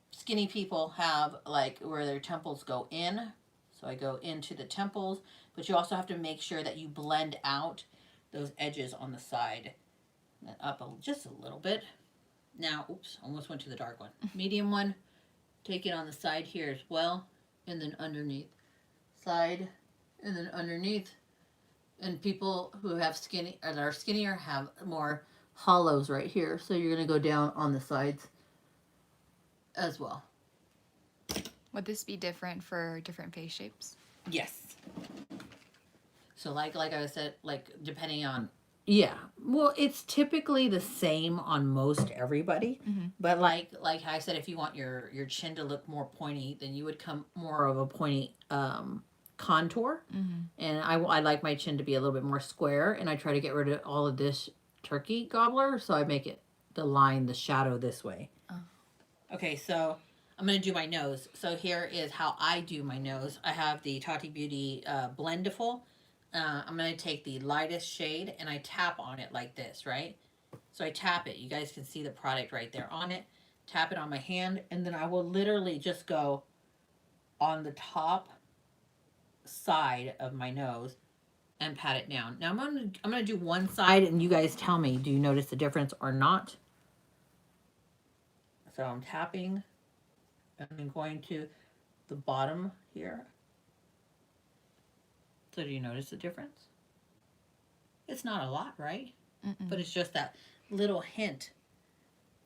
Skinny people have like where their temples go in. So I go into the temples. But you also have to make sure that you blend out those edges on the side. And up just a little bit. Now, oops, almost went to the dark one. Medium one. Take it on the side here as well. And then underneath. Side. And then underneath. And people who have skinny or that are skinnier have more hollows right here. So you're going to go down on the sides as well. Would this be different for different face shapes? Yes. So like I said, like depending on, yeah. Well, it's typically the same on most everybody. Mm-hmm. But like I said, if you want your chin to look more pointy, then you would come more of a pointy contour. Mm-hmm. And I like my chin to be a little bit more square, and I try to get rid of all of this turkey gobbler, so I make it the shadow this way. Oh. Okay, so I'm going to do my nose. So here is how I do my nose. I have the Tati Beauty Blendiful. I'm going to take the lightest shade and I tap on it like this, right? So I tap it. You guys can see the product right there on it. Tap it on my hand, and then I will literally just go on the top side of my nose and pat it down. Now I'm gonna do one side, and you guys tell me, do you notice the difference or not? So I'm tapping, and I'm going to the bottom here. So do you notice the difference? It's not a lot, right? Mm-mm. But it's just that little hint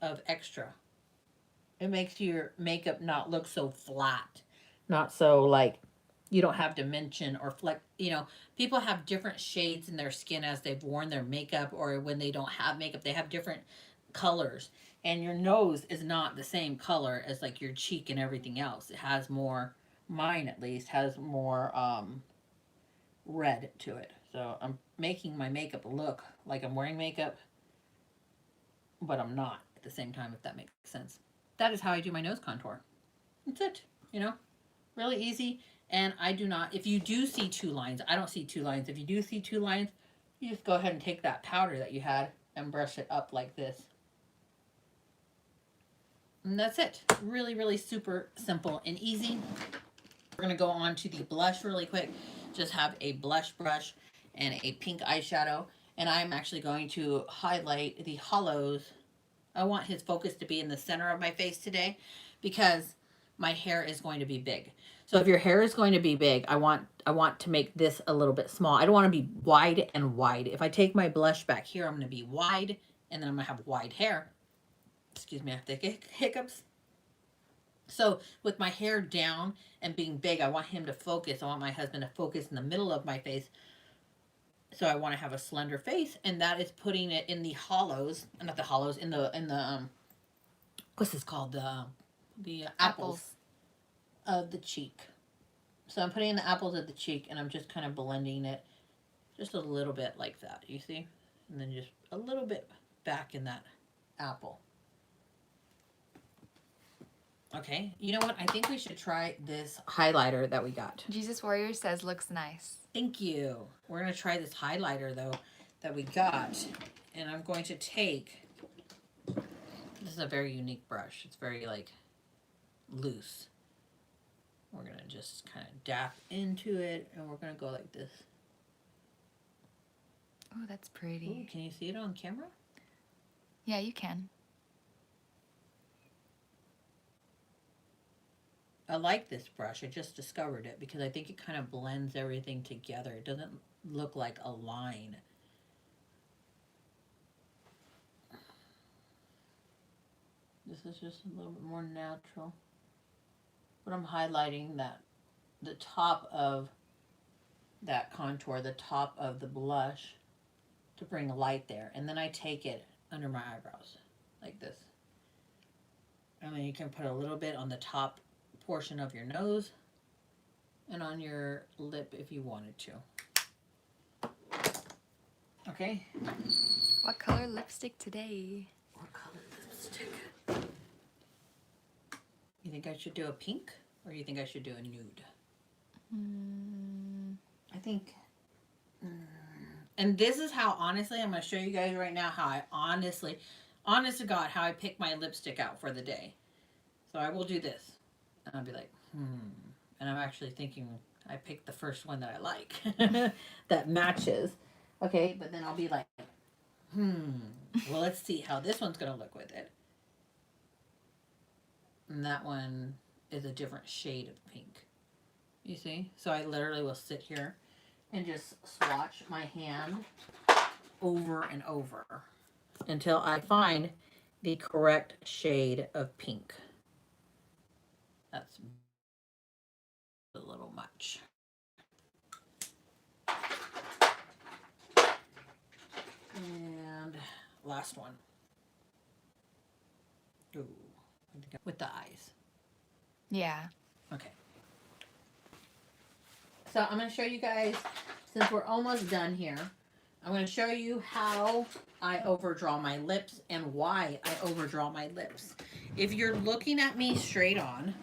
of extra. It makes your makeup not look so flat, not so like you don't have dimension or flex. You know, people have different shades in their skin as they've worn their makeup, or when they don't have makeup, they have different colors. And your nose is not the same color as like your cheek and everything else. It has more, mine at least, has more red to it. So I'm making my makeup look like I'm wearing makeup, but I'm not at the same time, if that makes sense. That is how I do my nose contour. That's it, you know? Really easy. And I do not, if you do see two lines, I don't see two lines. If you do see two lines, you just go ahead and take that powder that you had and brush it up like this. And that's it. Really, really super simple and easy. We're going to go on to the blush really quick. Just have a blush brush and a pink eyeshadow. And I'm actually going to highlight the hollows. I want his focus to be in the center of my face today because my hair is going to be big. So if your hair is going to be big, I want to make this a little bit small. I don't want to be wide and wide. If I take my blush back here, I'm going to be wide, and then I'm going to have wide hair. Excuse me, I have the hiccups. So with my hair down and being big, I want him to focus. I want my husband to focus in the middle of my face. So I want to have a slender face, and that is putting it in the hollows, not the hollows, in the what's this called, the apples of the cheek. So I'm putting in the apples of the cheek, and I'm just kind of blending it just a little bit like that, you see? And then just a little bit back in that apple. Okay, you know what? I think we should try this highlighter that we got. Jesus Warrior says looks nice. Thank you. We're going to try this highlighter, though, that we got. And I'm going to take, this is a very unique brush. It's very, like, loose. We're going to just kind of dap into it, and we're going to go like this. Oh, that's pretty. Ooh, can you see it on camera? Yeah, you can. I like this brush. I just discovered it because I think it kind of blends everything together. It doesn't look like a line. This is just a little bit more natural. But I'm highlighting the top of that contour, the top of the blush to bring light there. And then I take it under my eyebrows like this. And then you can put a little bit on the top portion of your nose and on your lip if you wanted to. Okay. What color lipstick today? What color lipstick? You think I should do a pink or you think I should do a nude? I think, and this is how, honestly, I'm going to show you guys right now how I honest to God, how I pick my lipstick out for the day. So I will do this. And I'll be like, And I'm actually thinking I picked the first one that I like that matches. Okay, but then I'll be like, well, let's see how this one's going to look with it. And that one is a different shade of pink. You see? So I literally will sit here and just swatch my hand over and over until I find the correct shade of pink. That's a little much. And last one. Ooh, with the eyes. Yeah. Okay. So I'm going to show you guys, since we're almost done here, I'm going to show you how I overdraw my lips and why I overdraw my lips. If you're looking at me straight on,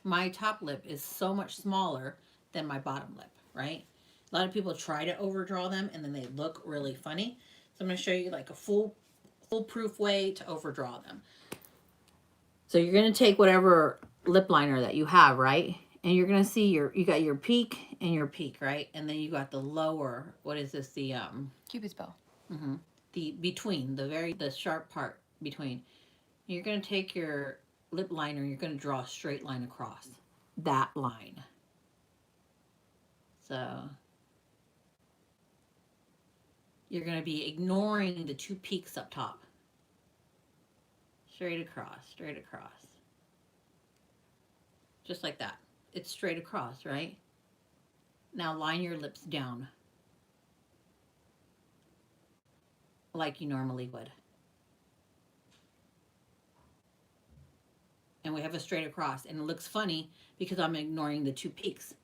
my top lip is so much smaller than my bottom lip, right? A lot of people try to overdraw them and then they look really funny. So I'm going to show you like a foolproof way to overdraw them. So you're going to take whatever lip liner that you have, right? And you're going to see you got your peak and your peak, right? And then you got the lower, what is this? The Cupid's bow. The between, the sharp part between. You're going to take your lip liner and you're going to draw a straight line across that line. So you're going to be ignoring the two peaks up top. Straight across, straight across. Just like that. It's straight across, right? Now line your lips down. like you normally would. And we have a straight across, and it looks funny because I'm ignoring the 2 peaks.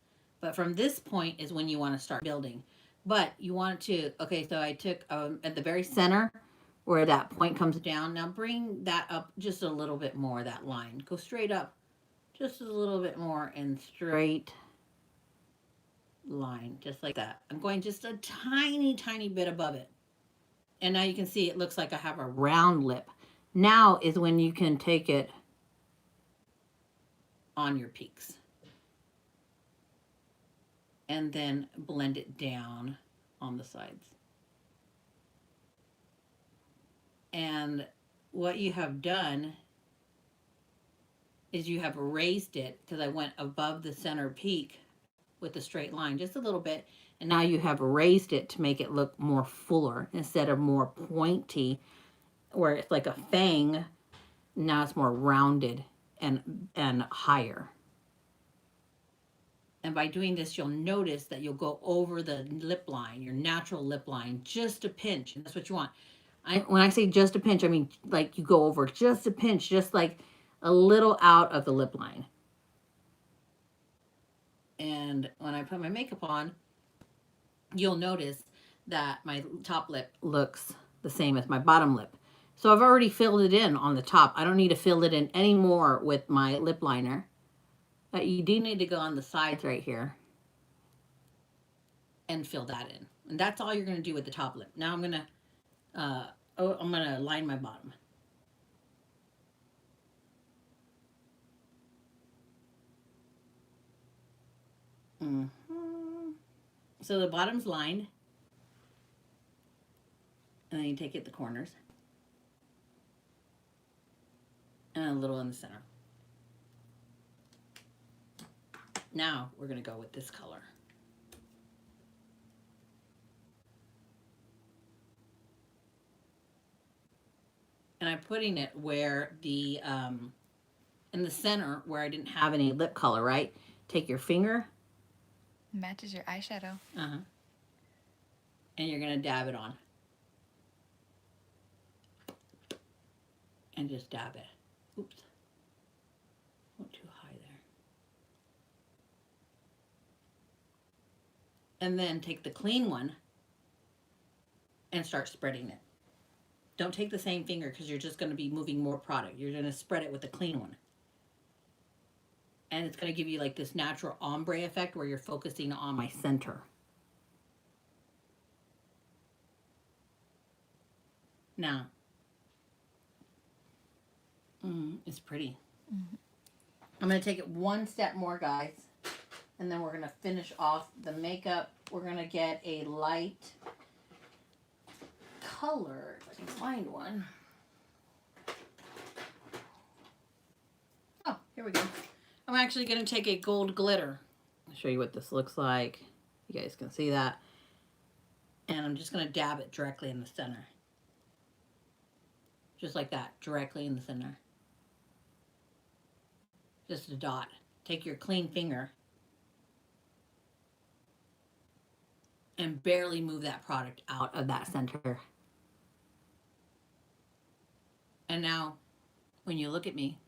But from this point is when you want to start building. But you want to, okay, so I took at the very center where that point comes down. Now bring that up just a little bit more, that line. Go straight up just a little bit more and straight line, just like that. I'm going just a tiny, tiny bit above it. And now you can see it looks like I have a round lip. Now is when you can take it on your peaks. And then blend it down on the sides. And what you have done is you have raised it, because I went above the center peak with a straight line just a little bit, and now you have raised it to make it look more fuller instead of more pointy where it's like a fang. Now it's more rounded and higher. And by doing this, you'll notice that you'll go over the lip line, your natural lip line, just a pinch. And that's what you want. When I say just a pinch, I mean like you go over just a pinch, just like a little out of the lip line. And when I put my makeup on, you'll notice that my top lip looks the same as my bottom lip. So I've already filled it in on the top. I don't need to fill it in anymore with my lip liner. But you do need to go on the sides right here and fill that in. And that's all you're going to do with the top lip. Now I'm going to line my bottom. So the bottom's lined. And then you take it at the corners. And a little in the center. Now we're going to go with this color. And I'm putting it where the, in the center where I didn't have any lip color, right? Take your finger. Matches your eyeshadow. Uh-huh. And you're going to dab it on. And just dab it. Oops. Not too high there. And then take the clean one and start spreading it. Don't take the same finger because you're just going to be moving more product. You're going to spread it with the clean one. And it's going to give you like this natural ombre effect where you're focusing on my center. Now, it's pretty. Mm-hmm. I'm going to take it one step more, guys. And then we're going to finish off the makeup. We're going to get a light color, if I can find one. Oh, here we go. I'm actually going to take a gold glitter. I'll show you what this looks like. You guys can see that. And I'm just going to dab it directly in the center. Just like that, directly in the center. Just a dot. Take your clean finger and barely move that product out of that center. And now, when you look at me,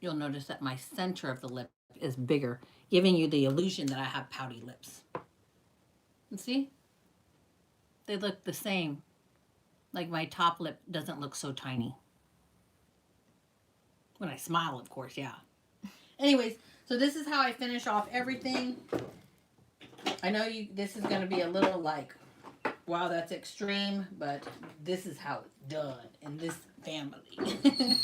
you'll notice that my center of the lip is bigger, giving you the illusion that I have pouty lips. And see? They look the same. Like my top lip doesn't look so tiny. When I smile, of course, yeah. Anyways, so this is how I finish off everything. I know this is going to be a little like, wow, that's extreme, but this is how it's done in this family.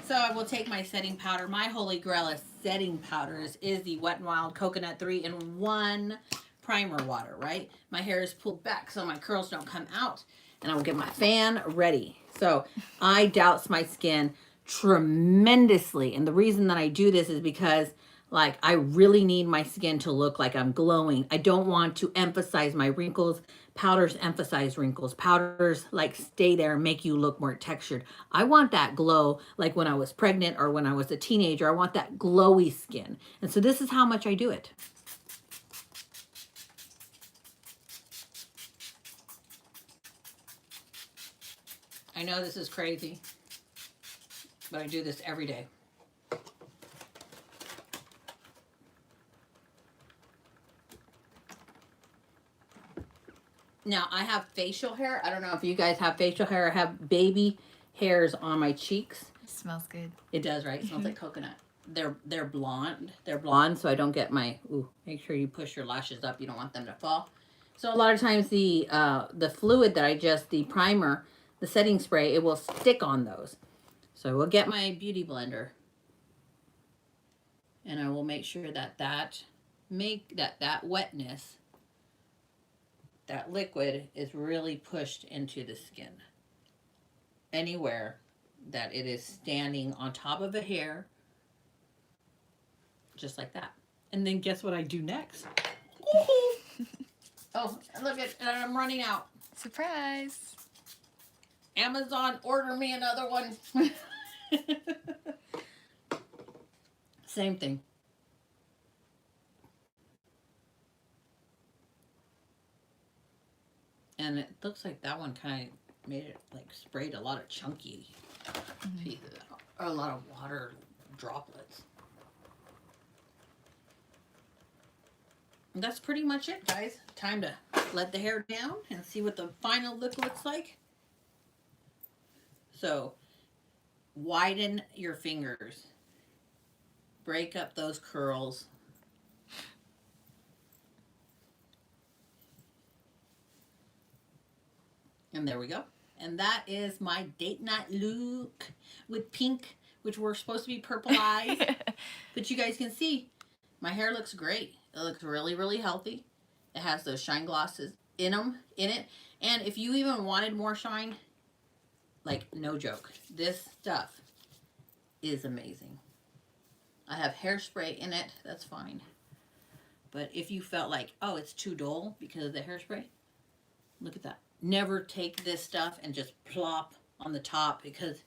So I will take my setting powder. My holy grail of setting powders is the Wet n Wild Coconut 3-in-1 primer water, right? My hair is pulled back so my curls don't come out. And I will get my fan ready. So I douse my skin tremendously. And the reason that I do this is because like I really need my skin to look like I'm glowing. I don't want to emphasize my wrinkles. Powders emphasize wrinkles. Powders like stay there and make you look more textured. I want that glow like when I was pregnant or when I was a teenager. I want that glowy skin. And so this is how much I do it. I know this is crazy, but I do this every day. Now, I have facial hair. I don't know if you guys have facial hair. I have baby hairs on my cheeks. It smells good. It does, right? It smells like coconut. They're blonde. They're blonde, so I don't get my... Ooh, make sure you push your lashes up. You don't want them to fall. So a lot of times the fluid that the primer, the setting spray, it will stick on those. So we'll get my beauty blender. And I will make sure that wetness, that liquid is really pushed into the skin. Anywhere that it is standing on top of a hair, just like that. And then guess what I do next? Oh, look at, I'm running out. Surprise. Amazon, order me another one. Same thing. And it looks like that one kind of made it like sprayed a lot of chunky pieces, or a lot of water droplets. And that's pretty much it, guys. Time to let the hair down and see what the final look looks like. So, widen your fingers. Break up those curls. And there we go. And that is my date night look with pink, which were supposed to be purple eyes. But you guys can see, my hair looks great. It looks really, really healthy. It has those shine glosses in it. And if you even wanted more shine, like, no joke, this stuff is amazing. I have hairspray in it. That's fine. But if you felt like, oh, it's too dull because of the hairspray, look at that. Never take this stuff and just plop on the top, because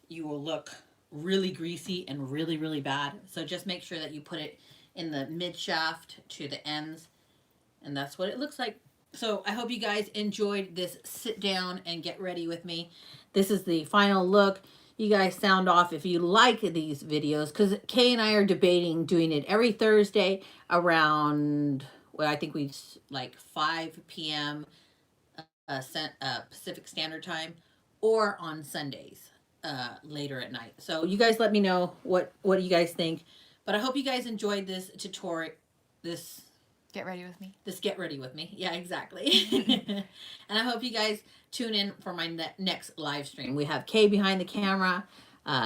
you will look really greasy and really, really bad. So just make sure that you put it in the mid shaft to the ends, and that's what it looks like. So I hope you guys enjoyed this sit down and get ready with me. This is the final look. You guys sound off if you like these videos, because Kay and I are debating doing it every Thursday around, well, I think we like 5 p.m. Pacific Standard Time, or on Sundays later at night. So you guys let me know what you guys think. But I hope you guys enjoyed this tutorial. Get ready with me. This get ready with me. Yeah, exactly. And I hope you guys tune in for my next live stream. We have Kay behind the camera.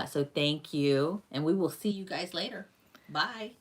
So thank you. And we will see you guys later. Bye.